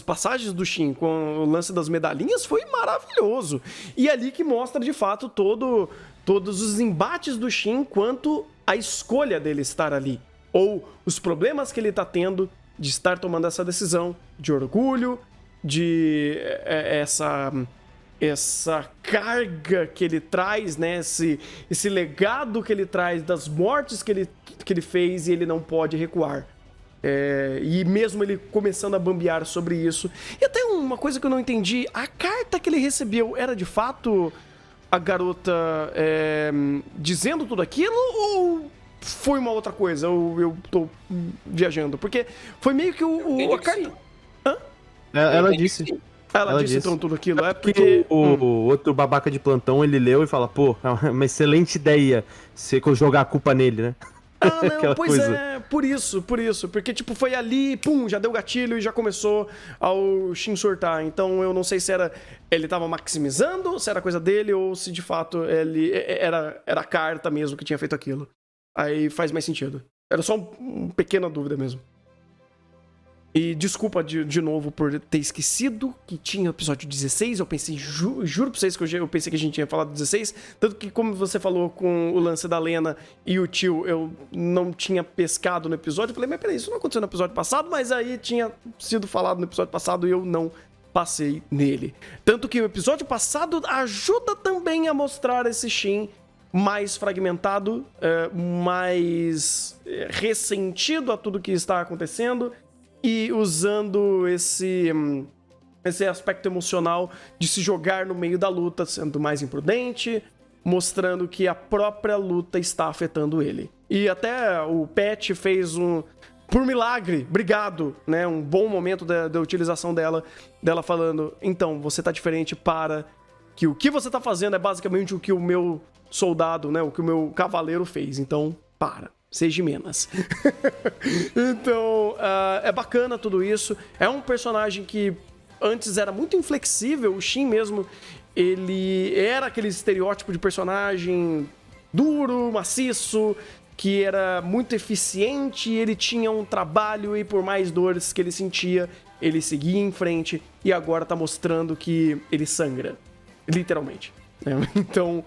passagens do Shin com o lance das medalhinhas foi maravilhoso. E ali que mostra, de fato, todos os embates do Shin quanto à escolha dele estar ali. Ou os problemas que ele tá tendo de estar tomando essa decisão, de orgulho, de essa carga que ele traz, né? Esse legado que ele traz das mortes que ele fez e ele não pode recuar. E mesmo ele começando a bambear sobre isso. E até uma coisa que eu não entendi, a carta que ele recebeu era de fato a garota dizendo tudo aquilo ou foi uma outra coisa? Ou eu tô viajando? Porque foi meio que a carta... Hã? Ela disse. Ela disse então tudo aquilo. Porque o outro babaca de plantão, ele leu e fala, pô, é uma excelente ideia você jogar a culpa nele, né? Não, pois por isso. Porque, tipo, foi ali, pum, já deu gatilho e já começou ao Shin surtar. Então, eu não sei se ele tava maximizando, se era coisa dele, ou se, de fato, ele era a carta mesmo que tinha feito aquilo. Aí faz mais sentido. Era só uma pequena dúvida mesmo. E desculpa de novo por ter esquecido que tinha o episódio 16. Eu pensei, juro pra vocês que eu pensei que a gente tinha falado 16. Tanto que, como você falou com o lance da Lena e o tio, eu não tinha pescado no episódio. Eu falei, mas peraí, isso não aconteceu no episódio passado, mas aí tinha sido falado no episódio passado e eu não passei nele. Tanto que o episódio passado ajuda também a mostrar esse Shin mais fragmentado, mais ressentido a tudo que está acontecendo. E usando esse aspecto emocional de se jogar no meio da luta, sendo mais imprudente, mostrando que a própria luta está afetando ele. E até o Pat fez por milagre, obrigado, né? Um bom momento da utilização dela falando, então, você tá diferente para que o que você tá fazendo é basicamente o que o meu soldado, né? O que o meu cavaleiro fez, então, seja menos. Então, é bacana tudo isso. É um personagem que antes era muito inflexível. O Shin mesmo, ele era aquele estereótipo de personagem duro, maciço, que era muito eficiente. Ele tinha um trabalho e por mais dores que ele sentia, ele seguia em frente. E agora tá mostrando que ele sangra. Literalmente. Então,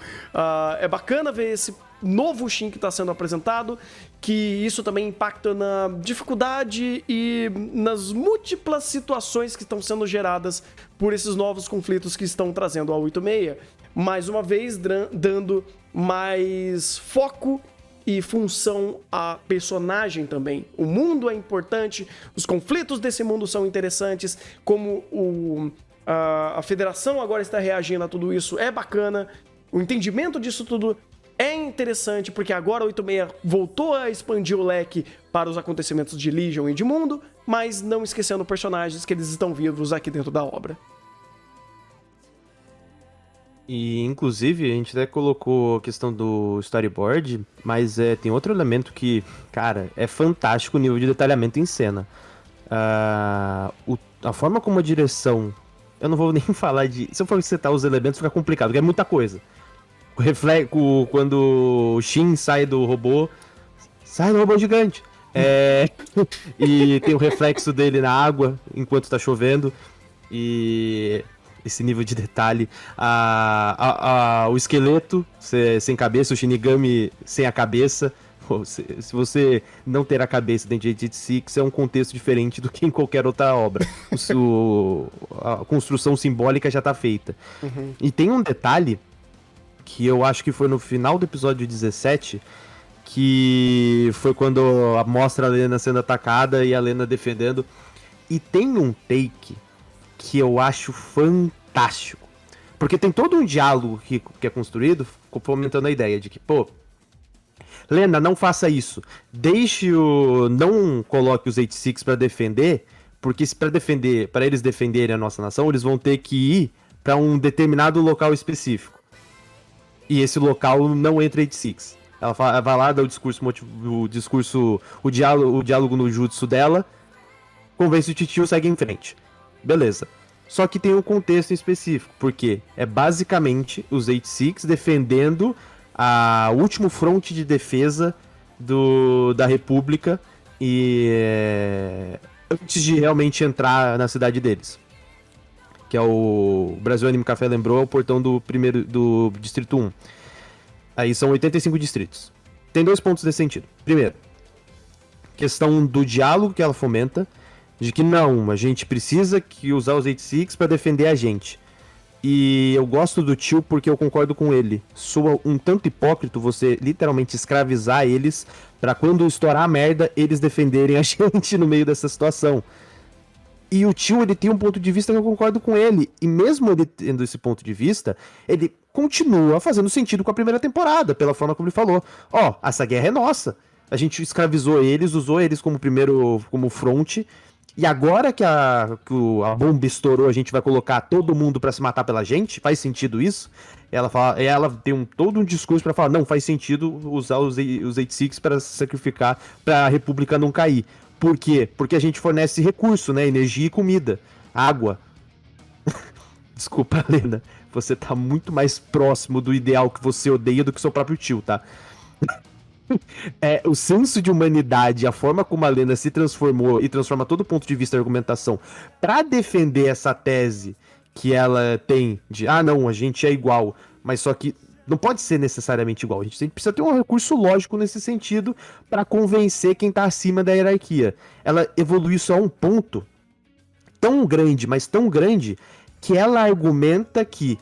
é bacana ver esse novo Shin que está sendo apresentado, que isso também impacta na dificuldade e nas múltiplas situações que estão sendo geradas por esses novos conflitos que estão trazendo a 86. Mais uma vez, dando mais foco e função a personagem também. O mundo é importante, os conflitos desse mundo são interessantes, como a federação agora está reagindo a tudo isso, é bacana. O entendimento disso tudo é interessante, porque agora a 86 voltou a expandir o leque para os acontecimentos de Legion e de mundo, mas não esquecendo personagens que eles estão vivos aqui dentro da obra. E, inclusive, a gente até colocou a questão do storyboard, mas tem outro elemento que, cara, é fantástico o nível de detalhamento em cena. A forma como a direção... Eu não vou nem falar de... Se eu for citar os elementos, fica complicado, porque é muita coisa. Quando o Shin sai do robô gigante. E tem o reflexo dele na água enquanto tá chovendo. E esse nível de detalhe. O esqueleto sem cabeça, o Shinigami sem a cabeça, pô, se você não ter a cabeça dentro de 886, é um contexto diferente do que em qualquer outra obra. A construção simbólica já tá feita. Uhum. E tem um detalhe que eu acho que foi no final do episódio 17, que foi quando mostra a Lena sendo atacada e a Lena defendendo. E tem um take que eu acho fantástico. Porque tem todo um diálogo que é construído, fomentando a ideia de que, pô, Lena, não faça isso. Não coloque os 86 pra defender, porque se para eles defenderem a nossa nação, eles vão ter que ir pra um determinado local específico. E esse local não entra 86. Ela vai lá, dá o diálogo no jutsu dela, convence o titio, segue em frente. Beleza. Só que tem um contexto específico, porque é basicamente os 86 defendendo o último fronte de defesa da República antes de realmente entrar na cidade deles. Que é o Brasil Anime Café lembrou, é o portão do Distrito 1. Aí são 85 distritos. Tem 2 pontos nesse sentido. Primeiro, questão do diálogo que ela fomenta, de que não, a gente precisa usar os 86 para defender a gente. E eu gosto do tio porque eu concordo com ele. Soa um tanto hipócrita você literalmente escravizar eles para quando estourar a merda, eles defenderem a gente no meio dessa situação. E o tio, ele tem um ponto de vista que eu concordo com ele. E mesmo ele tendo esse ponto de vista, ele continua fazendo sentido com a primeira temporada, pela forma como ele falou. Ó, essa guerra é nossa. A gente escravizou eles, usou eles como fronte. E agora que a bomba estourou, a gente vai colocar todo mundo pra se matar pela gente? Faz sentido isso? Ela tem todo um discurso pra falar, não, faz sentido usar os 86 pra se sacrificar pra República não cair. Por quê? Porque a gente fornece recurso, né? Energia e comida. Água. Desculpa, Lena. Você tá muito mais próximo do ideal que você odeia do que seu próprio tio, tá? O senso de humanidade, a forma como a Lena se transformou e transforma todo o ponto de vista da argumentação pra defender essa tese que ela tem de, não, a gente é igual, mas só que não pode ser necessariamente igual. A gente precisa ter um recurso lógico nesse sentido pra convencer quem tá acima da hierarquia. Ela evoluiu isso a um ponto tão grande, mas tão grande, que ela argumenta que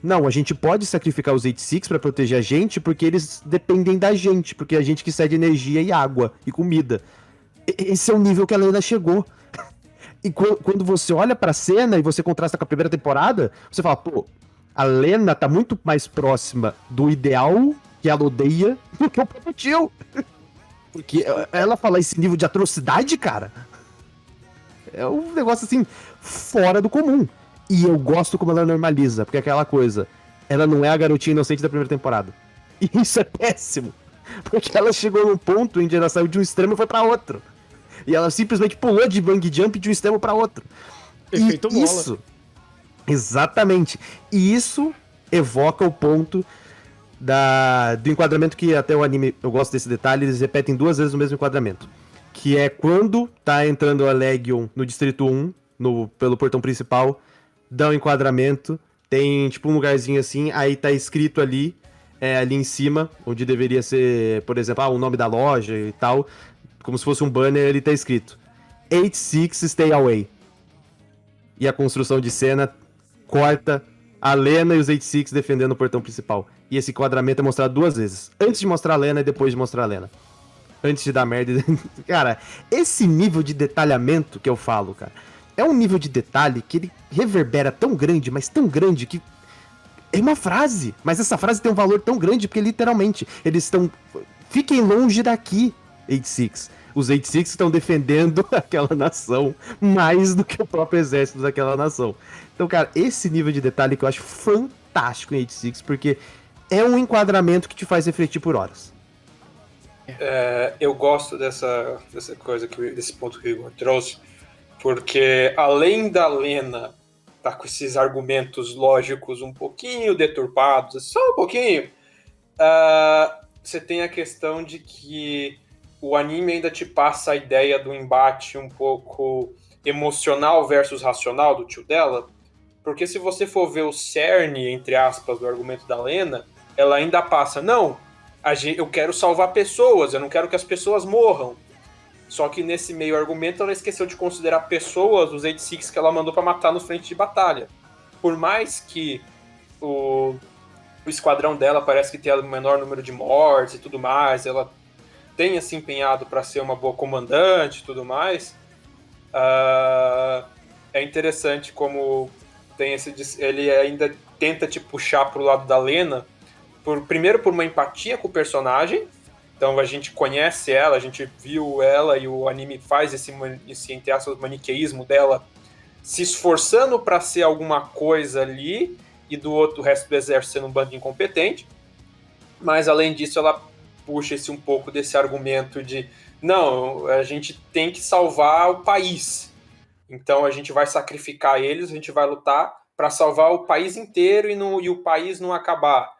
não, a gente pode sacrificar os 86 pra proteger a gente porque eles dependem da gente, porque a gente que cede energia e água e comida. Esse é o nível que a Lena chegou. E quando você olha pra cena e você contrasta com a primeira temporada, você fala, pô, a Lena tá muito mais próxima do ideal que ela odeia do que o próprio tio. Porque ela fala esse nível de atrocidade, cara, é um negócio assim, fora do comum. E eu gosto como ela normaliza, porque é aquela coisa, ela não é a garotinha inocente da primeira temporada. E isso é péssimo. Porque ela chegou num ponto onde ela saiu de um extremo e foi pra outro. E ela simplesmente pulou de bang jump de um extremo pra outro. Efeito bola. Isso, exatamente. E isso evoca o ponto do enquadramento que até o anime, eu gosto desse detalhe, eles repetem 2 vezes o mesmo enquadramento. Que é quando tá entrando a Legion no Distrito 1, pelo portão principal, dá um enquadramento, tem tipo um lugarzinho assim, aí tá escrito ali em cima, onde deveria ser, por exemplo, o nome da loja e tal, como se fosse um banner, ali tá escrito 86 Stay Away. E a construção de cena corta a Lena e os 86 defendendo o portão principal. E esse enquadramento é mostrado 2 vezes, antes de mostrar a Lena e depois de mostrar a Lena. Antes de dar merda. Cara, esse nível de detalhamento que eu falo, cara, é um nível de detalhe que ele reverbera tão grande, mas tão grande que é uma frase. Mas essa frase tem um valor tão grande porque literalmente eles estão... Fiquem longe daqui, 86. Os 86 estão defendendo aquela nação mais do que o próprio exército daquela nação. Então, cara, esse nível de detalhe que eu acho fantástico em 86, porque é um enquadramento que te faz refletir por horas. Eu gosto dessa coisa, desse ponto que o Igor trouxe, porque além da Lena tá com esses argumentos lógicos um pouquinho deturpados, só um pouquinho, você tem a questão de que o anime ainda te passa a ideia do embate um pouco emocional versus racional do tio dela, porque se você for ver o cerne, entre aspas, do argumento da Lena, ela ainda passa, não, eu quero salvar pessoas, eu não quero que as pessoas morram. Só que nesse meio argumento ela esqueceu de considerar pessoas, os 86 que ela mandou pra matar no frente de batalha. Por mais que o esquadrão dela parece que tem o menor número de mortes e tudo mais, ela tenha se empenhado para ser uma boa comandante e tudo mais, é interessante como tem ele ainda tenta te puxar pro lado da Lena, primeiro por uma empatia com o personagem. Então a gente conhece ela, a gente viu ela e o anime faz esse entre aspas, maniqueísmo dela se esforçando para ser alguma coisa ali e do outro, o resto do exército sendo um bando incompetente. Mas além disso ela puxa um pouco desse argumento de não, a gente tem que salvar o país. Então a gente vai sacrificar eles, a gente vai lutar para salvar o país inteiro e o país não acabar.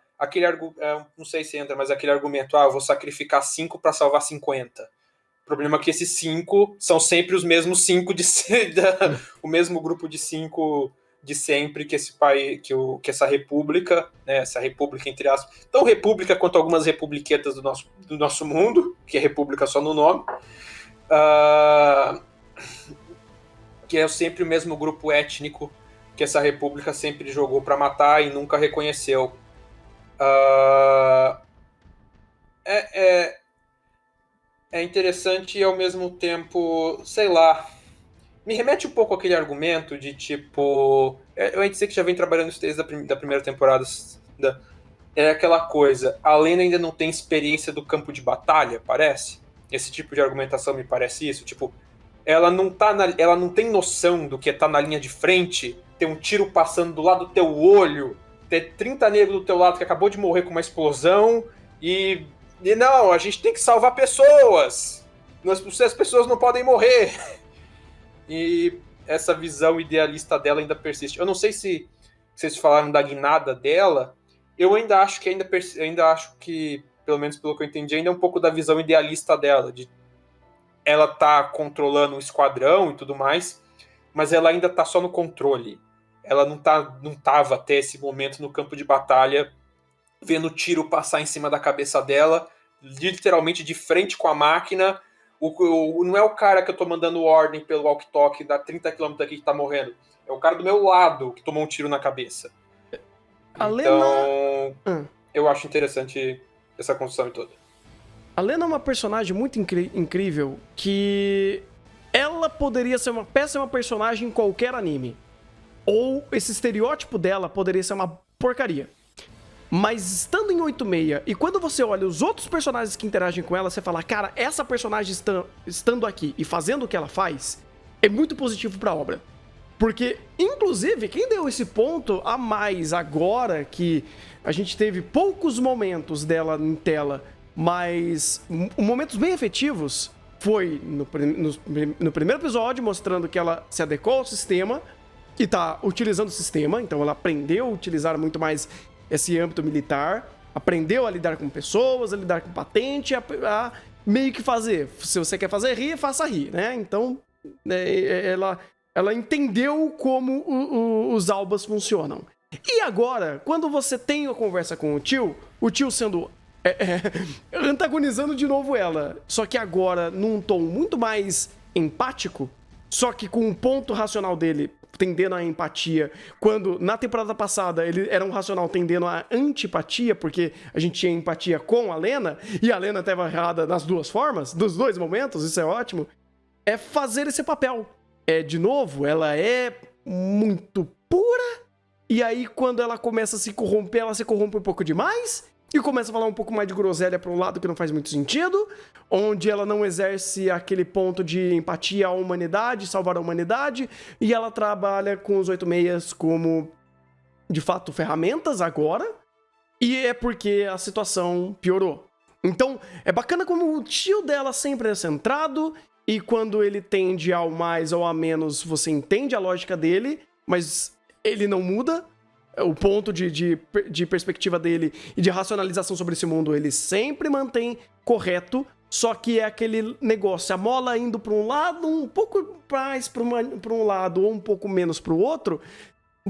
Não sei se entra, mas aquele argumento, eu vou sacrificar 5 para salvar 50. O problema é que esses 5 são sempre os mesmos 5 o mesmo grupo de 5 de sempre que esse país, que essa república, né, essa república entre aspas, tão república quanto algumas republiquetas do nosso mundo, que é república só no nome, que é sempre o mesmo grupo étnico que essa república sempre jogou para matar e nunca reconheceu. É interessante e ao mesmo tempo, sei lá, me remete um pouco àquele argumento de tipo, eu ainda sei que já vem trabalhando isso desde da primeira temporada, é aquela coisa, a Lena ainda não tem experiência do campo de batalha, parece? Esse tipo de argumentação me parece isso, tipo, ela não tem noção do que é estar na linha de frente, ter um tiro passando do lado do teu olho, ter 30 negros do teu lado que acabou de morrer com uma explosão e não, a gente tem que salvar pessoas. As pessoas não podem morrer. E essa visão idealista dela ainda persiste. Eu não sei se vocês falaram da guinada dela. Eu ainda acho que, pelo menos pelo que eu entendi, ainda é um pouco da visão idealista dela. De ela tá controlando o esquadrão e tudo mais, mas ela ainda tá só no controle. Ela não tava até esse momento no campo de batalha vendo o tiro passar em cima da cabeça dela, literalmente de frente com a máquina. Não é o cara que eu tô mandando ordem pelo walkie-talkie da 30 km daqui que tá morrendo. É o cara do meu lado que tomou um tiro na cabeça. Eu acho interessante essa construção toda. A Lena é uma personagem muito incrível que ela poderia ser uma péssima personagem em qualquer anime. Ou esse estereótipo dela poderia ser uma porcaria. Mas estando em 86, e quando você olha os outros personagens que interagem com ela, você fala, cara, essa personagem estando aqui e fazendo o que ela faz, é muito positivo pra obra. Porque, inclusive, quem deu esse ponto a mais agora, que a gente teve poucos momentos dela em tela, mas momentos bem efetivos, foi no primeiro episódio, mostrando que ela se adequou ao sistema e tá utilizando o sistema, então ela aprendeu a utilizar muito mais esse âmbito militar, aprendeu a lidar com pessoas, a lidar com patente, a meio que fazer. Se você quer fazer rir, faça rir, né? Então, ela entendeu como os albas funcionam. E agora, quando você tem a conversa com o tio sendo antagonizando de novo ela, só que agora num tom muito mais empático, só que com um ponto racional dele tendendo à empatia, quando na temporada passada ele era um racional tendendo à antipatia, porque a gente tinha empatia com a Lena, e a Lena estava errada nas duas formas, dos dois momentos, isso é ótimo, é fazer esse papel. De novo, ela é muito pura, e aí quando ela começa a se corromper, ela se corrompe um pouco demais, e começa a falar um pouco mais de groselha para um lado que não faz muito sentido, onde ela não exerce aquele ponto de empatia à humanidade, salvar a humanidade, e ela trabalha com os 86 como, de fato, ferramentas agora, e é porque a situação piorou. Então, é bacana como o tio dela sempre é centrado, e quando ele tende ao mais ou a menos, você entende a lógica dele, mas ele não muda. O ponto de perspectiva dele e de racionalização sobre esse mundo, ele sempre mantém correto, só que é aquele negócio, a mola indo para um lado, um pouco mais para um lado ou um pouco menos para o outro,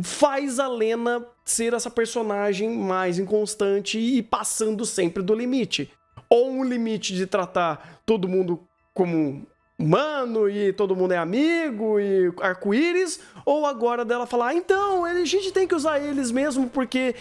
faz a Lena ser essa personagem mais inconstante e passando sempre do limite. Ou um limite de tratar todo mundo como humano e todo mundo é amigo e arco-íris, ou agora dela falar, então, a gente tem que usar eles mesmo porque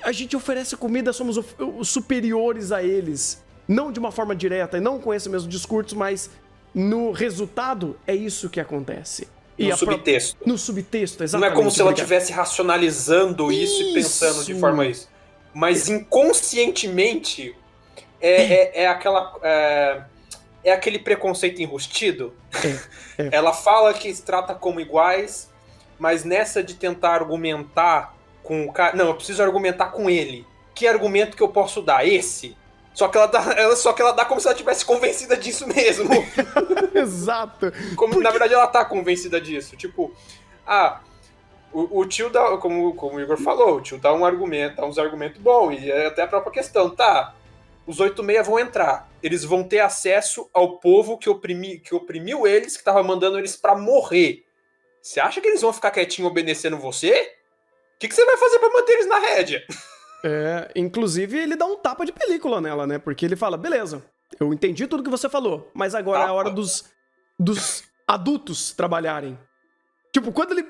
a gente oferece comida, somos os superiores a eles. Não de uma forma direta e não com esse mesmo discurso, mas no resultado é isso que acontece. No subtexto. No subtexto, exatamente. Não é como se ela estivesse racionalizando isso e pensando de forma isso. Mas inconscientemente é aquele preconceito enrustido. Ela fala que se trata como iguais, mas nessa de tentar argumentar com o cara... Não, eu preciso argumentar com ele. Que argumento que eu posso dar? Esse? Só que ela dá como se ela tivesse convencida disso mesmo. Exato. Na verdade, ela tá convencida disso. Tipo, o tio dá, como o Igor falou, o tio dá uns argumentos bons. E é até a própria questão, tá? Os 86 vão entrar. Eles vão ter acesso ao povo que oprimiu eles, que tava mandando eles pra morrer. Você acha que eles vão ficar quietinho obedecendo você? O que você vai fazer pra manter eles na rédea? Inclusive ele dá um tapa de película nela, né? Porque ele fala, beleza, eu entendi tudo que você falou, mas agora é a hora dos adultos trabalharem. Tipo, quando ele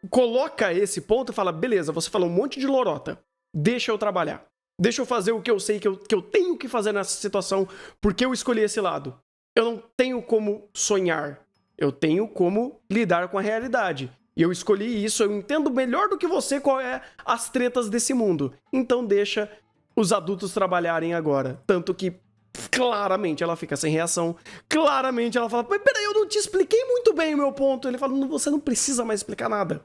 coloca esse ponto e fala, beleza, você falou um monte de lorota, deixa eu trabalhar. Deixa eu fazer o que eu sei que eu tenho que fazer nessa situação, porque eu escolhi esse lado. Eu não tenho como sonhar, eu tenho como lidar com a realidade. E eu escolhi isso, eu entendo melhor do que você qual é as tretas desse mundo. Então deixa os adultos trabalharem agora. Tanto que, claramente, ela fica sem reação. Claramente ela fala, mas peraí, eu não te expliquei muito bem o meu ponto. Ele fala, você não precisa mais explicar nada.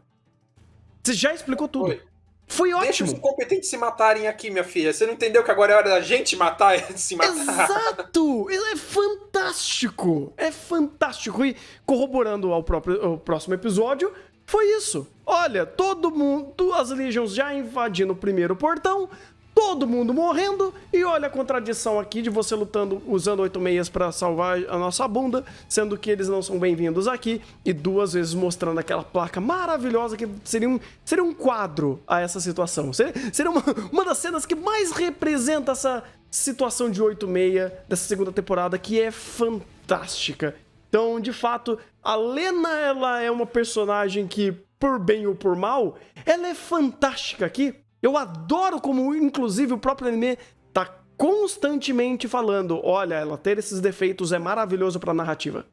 Você já explicou tudo. Foi ótimo. Deixa os incompetentes se matarem aqui, minha filha. Você não entendeu que agora é hora da gente matar e se matar? Exato! Ele é fantástico! É fantástico. E corroborando ao próximo episódio, foi isso. Olha, todo mundo, as Legions já invadindo o primeiro portão, todo mundo morrendo, e olha a contradição aqui de você lutando, usando 86 pra salvar a nossa bunda, sendo que eles não são bem-vindos aqui, e 2 vezes mostrando aquela placa maravilhosa que seria um quadro a essa situação. Seria uma das cenas que mais representa essa situação de 86 dessa segunda temporada, que é fantástica. Então, de fato, a Lena, ela é uma personagem que, por bem ou por mal, ela é fantástica aqui. Eu adoro como, inclusive, o próprio anime tá constantemente falando, olha, ela ter esses defeitos é maravilhoso pra narrativa.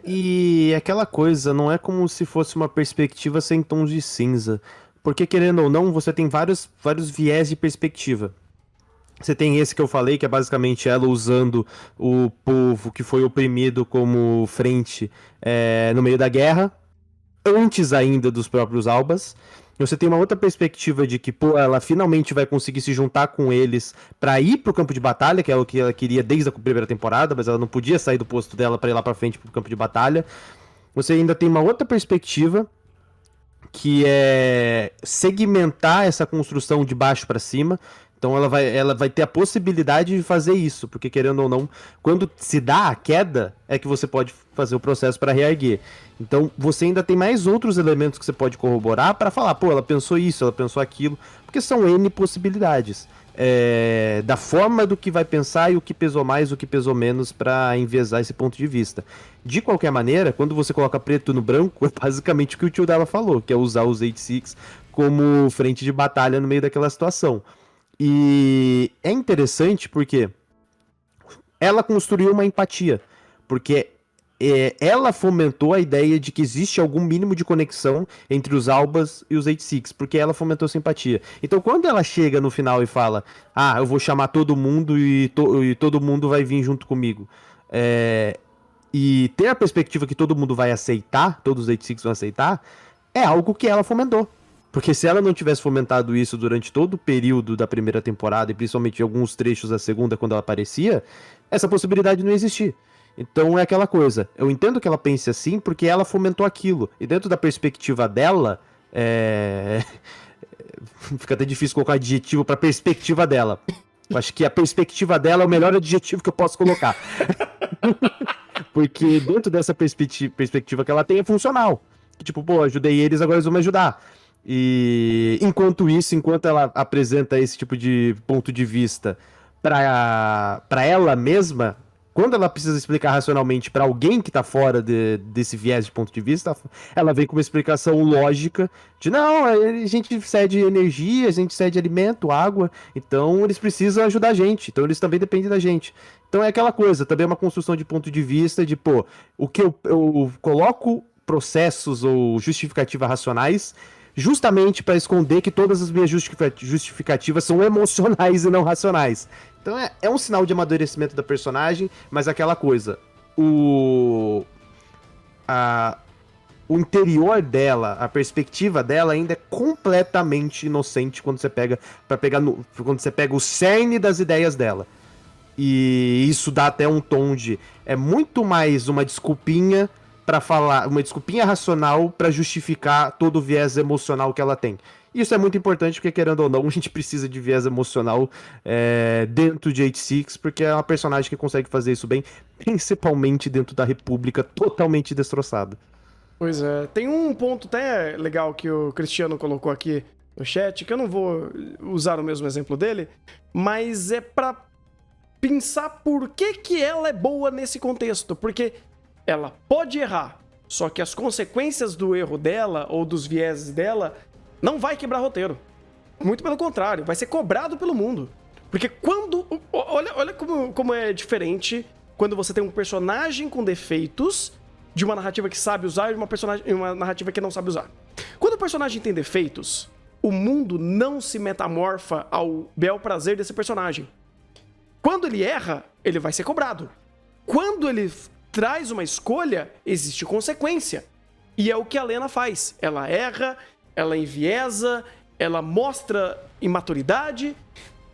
E aquela coisa, não é como se fosse uma perspectiva sem tons de cinza. Porque, querendo ou não, você tem vários viés de perspectiva. Você tem esse que eu falei, que é basicamente ela usando o povo que foi oprimido como frente no meio da guerra, antes ainda dos próprios Albas. Você tem uma outra perspectiva de que, ela finalmente vai conseguir se juntar com eles pra ir pro campo de batalha, que é o que ela queria desde a primeira temporada, mas ela não podia sair do posto dela pra ir lá pra frente pro campo de batalha. Você ainda tem uma outra perspectiva, que é segmentar essa construção de baixo pra cima. Então ela vai ter a possibilidade de fazer isso, porque querendo ou não, quando se dá a queda, é que você pode fazer o processo para reerguer. Então você ainda tem mais outros elementos que você pode corroborar para falar, ela pensou isso, ela pensou aquilo, porque são N possibilidades. Da forma do que vai pensar e o que pesou mais, o que pesou menos para enviesar esse ponto de vista. De qualquer maneira, quando você coloca preto no branco, é basicamente o que o tio dela falou, que é usar os 86 como frente de batalha no meio daquela situação. E é interessante porque ela construiu uma empatia, porque ela fomentou a ideia de que existe algum mínimo de conexão entre os Albas e os 86, porque ela fomentou essa empatia. Então quando ela chega no final e fala, eu vou chamar todo mundo e todo mundo vai vir junto comigo, e ter a perspectiva que todo mundo vai aceitar, todos os 86 vão aceitar, é algo que ela fomentou. Porque se ela não tivesse fomentado isso durante todo o período da primeira temporada, e principalmente em alguns trechos da segunda, quando ela aparecia, essa possibilidade não ia existir. Então é aquela coisa, eu entendo que ela pense assim, porque ela fomentou aquilo. E dentro da perspectiva dela, fica até difícil colocar adjetivo pra perspectiva dela. Eu acho que a perspectiva dela é o melhor adjetivo que eu posso colocar. Porque dentro dessa perspectiva que ela tem é funcional. Que tipo, pô, ajudei eles, agora eles vão me ajudar. E enquanto isso, enquanto ela apresenta esse tipo de ponto de vista pra ela mesma, quando ela precisa explicar racionalmente pra alguém que tá fora desse viés de ponto de vista, ela vem com uma explicação lógica de não, a gente cede energia, a gente cede alimento, água, então eles precisam ajudar a gente, então eles também dependem da gente. Então é aquela coisa, também é uma construção de ponto de vista de, pô, o que eu coloco processos ou justificativas racionais justamente para esconder que todas as minhas justificativas são emocionais e não racionais. Então é um sinal de amadurecimento da personagem, mas aquela coisa, o interior dela, a perspectiva dela ainda é completamente inocente quando você pega quando você pega o cerne das ideias dela. E isso dá até um tom de é muito mais uma desculpinha para falar, uma desculpinha racional para justificar todo o viés emocional que ela tem. Isso é muito importante porque, querendo ou não, a gente precisa de viés emocional dentro de H6, porque é uma personagem que consegue fazer isso bem, principalmente dentro da República totalmente destroçada. Pois é, tem um ponto até legal que o Cristiano colocou aqui no chat, que eu não vou usar o mesmo exemplo dele, mas é pra pensar por que ela é boa nesse contexto, porque ela pode errar, só que as consequências do erro dela ou dos vieses dela não vai quebrar roteiro. Muito pelo contrário, vai ser cobrado pelo mundo. Porque quando... Olha como é diferente quando você tem um personagem com defeitos de uma narrativa que sabe usar e uma narrativa que não sabe usar. Quando o personagem tem defeitos, o mundo não se metamorfa ao bel prazer desse personagem. Quando ele erra, ele vai ser cobrado. Quando ele traz uma escolha, existe consequência. E é o que a Lena faz. Ela erra, ela enviesa, ela mostra imaturidade,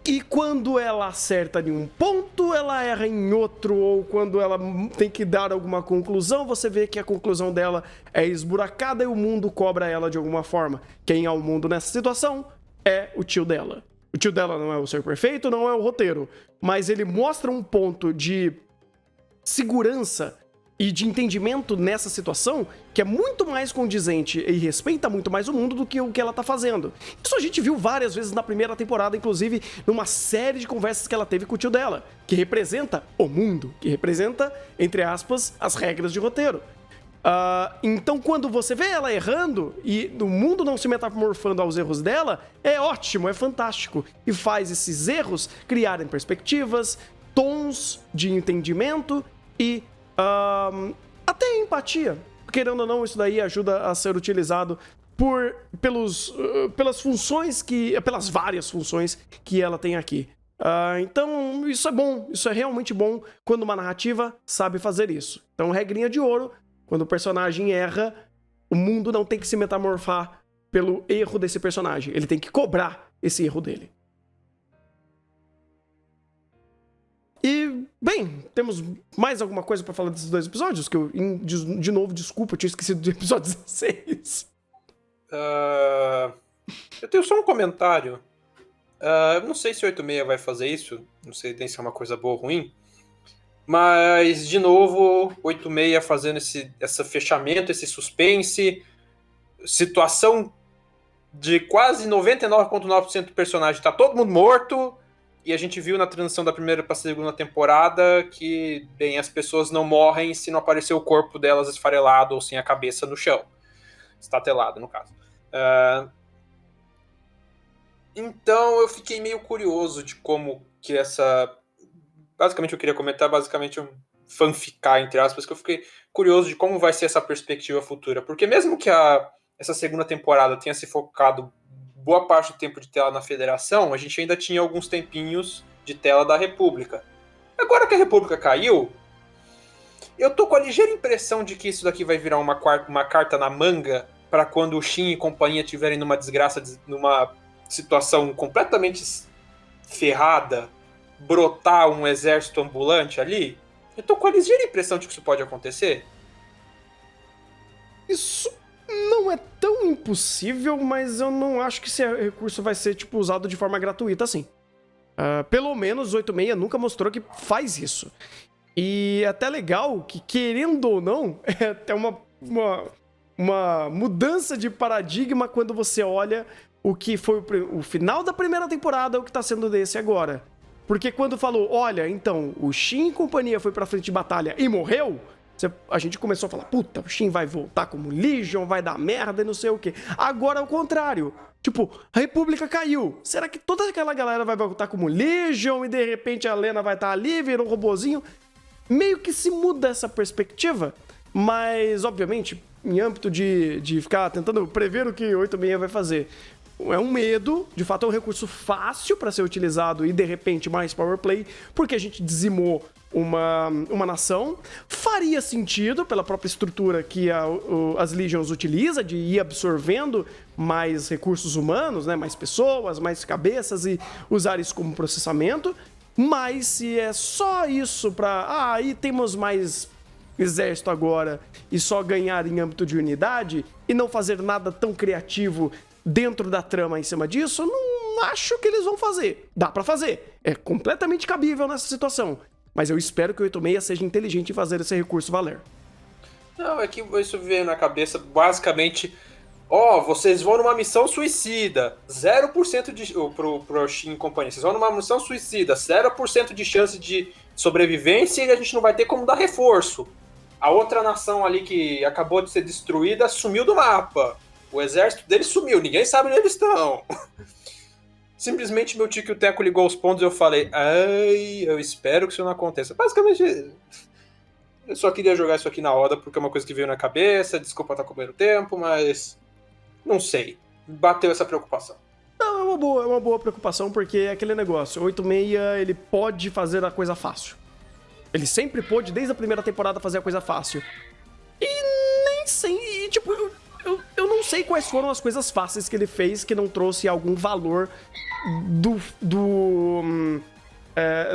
e quando ela acerta em um ponto, ela erra em outro, ou quando ela tem que dar alguma conclusão, você vê que a conclusão dela é esburacada e o mundo cobra ela de alguma forma. Quem é o mundo nessa situação é o tio dela. O tio dela não é o ser perfeito, não é o roteiro, mas ele mostra um ponto de segurança e de entendimento nessa situação que é muito mais condizente e respeita muito mais o mundo do que o que ela tá fazendo. Isso a gente viu várias vezes na primeira temporada, inclusive numa série de conversas que ela teve com o tio dela, que representa o mundo, que representa, entre aspas, as regras de roteiro. Então quando você vê ela errando e o mundo não se metamorfando aos erros dela, é ótimo, é fantástico. E faz esses erros criarem perspectivas, tons de entendimento e até empatia. Querendo ou não, isso daí ajuda a ser utilizado pelas funções pelas várias funções que ela tem aqui. Então, isso é bom, isso é realmente bom quando uma narrativa sabe fazer isso. Então, regrinha de ouro, quando o personagem erra, o mundo não tem que se metamorfar pelo erro desse personagem. Ele tem que cobrar esse erro dele. E, bem, temos mais alguma coisa pra falar desses dois episódios? Que eu, de novo, desculpa, eu tinha esquecido do episódio 16. Eu tenho só um comentário. Eu não sei se o 86 vai fazer isso, não sei se é uma coisa boa ou ruim, mas, de novo, 86 fazendo esse fechamento, esse suspense, situação de quase 99,9% do personagem, tá todo mundo morto. E a gente viu na transição da primeira para a segunda temporada que, bem, as pessoas não morrem se não aparecer o corpo delas esfarelado ou sem a cabeça no chão. Estatelado, no caso. Então eu fiquei meio curioso de como que essa... Basicamente eu queria comentar, um fanficar, entre aspas, que eu fiquei curioso de como vai ser essa perspectiva futura. Porque mesmo que essa segunda temporada tenha se focado boa parte do tempo de tela na Federação, a gente ainda tinha alguns tempinhos de tela da República. Agora que a República caiu, eu tô com a ligeira impressão de que isso daqui vai virar uma carta na manga para quando o Shin e companhia estiverem numa desgraça, numa situação completamente ferrada, brotar um exército ambulante ali. Eu tô com a ligeira impressão de que isso pode acontecer. Isso não é tão impossível, mas eu não acho que esse recurso vai ser, usado de forma gratuita assim. Pelo menos o 86 nunca mostrou que faz isso. E é até legal que, querendo ou não, é até uma mudança de paradigma quando você olha o que foi o final da primeira temporada, o que tá sendo desse agora. Porque quando falou, olha, então, o Shin e companhia foi pra frente de batalha e morreu, a gente começou a falar, puta, o Shin vai voltar como Legion, vai dar merda e não sei o quê. Agora é o contrário. Tipo, a República caiu. Será que toda aquela galera vai voltar como Legion e de repente a Lena vai estar ali, virou um robozinho? Meio que se muda essa perspectiva, mas, obviamente, em âmbito de ficar tentando prever o que o 86 vai fazer, é um medo, de fato é um recurso fácil para ser utilizado e, de repente, mais power play, porque a gente dizimou uma nação. Faria sentido pela própria estrutura que as Legions utiliza, de ir absorvendo mais recursos humanos, né, mais pessoas, mais cabeças e usar isso como processamento. Mas se é só isso pra... aí temos mais exército agora e só ganhar em âmbito de unidade e não fazer nada tão criativo dentro da trama em cima disso, eu não acho que eles vão fazer. Dá pra fazer. É completamente cabível nessa situação. Mas eu espero que o 86 seja inteligente em fazer esse recurso valer. Não, é que isso veio na cabeça basicamente... vocês vão numa missão suicida, 0% de... pro Shin e companhia, vocês vão numa missão suicida, 0% de chance de sobrevivência e a gente não vai ter como dar reforço. A outra nação ali que acabou de ser destruída sumiu do mapa. O exército deles sumiu, ninguém sabe onde eles estão. Simplesmente meu tio que o Teco ligou os pontos e eu falei, eu espero que isso não aconteça. Basicamente, eu só queria jogar isso aqui na roda porque é uma coisa que veio na cabeça, desculpa estar comendo tempo, mas... não sei. Bateu essa preocupação. Não, é uma boa preocupação, porque é aquele negócio. O 86, ele pode fazer a coisa fácil. Ele sempre pôde, desde a primeira temporada, fazer a coisa fácil. E nem sei... tipo, eu não sei quais foram as coisas fáceis que ele fez que não trouxe algum valor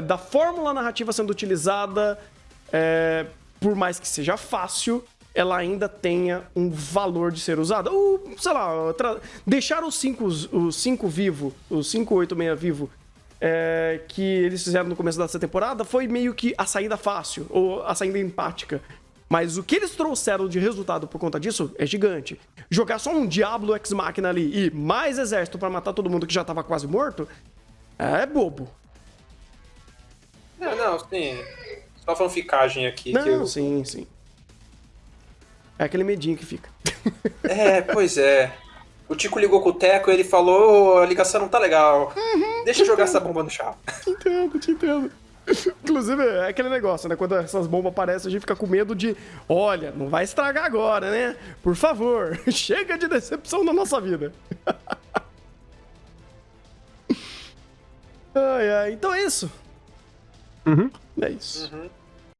da fórmula narrativa sendo utilizada, por mais que seja fácil, ela ainda tenha um valor de ser usada. Ou, sei lá, deixar os 5 vivo, os 586 vivo, que eles fizeram no começo dessa temporada, foi meio que a saída fácil, ou a saída empática. Mas o que eles trouxeram de resultado por conta disso é gigante. Jogar só um Diablo Ex Machina ali e mais exército pra matar todo mundo que já tava quase morto, é bobo. Não, sim. Só fanficagem aqui. Não, sim. É aquele medinho que fica. Pois é. O Tico ligou com o Teco e ele falou, a ligação não tá legal. Deixa eu jogar essa bomba no chão. Te entendo. Inclusive, é aquele negócio, né? Quando essas bombas aparecem, a gente fica com medo de... olha, não vai estragar agora, né? Por favor, chega de decepção na nossa vida. Então é isso. Uhum. É isso.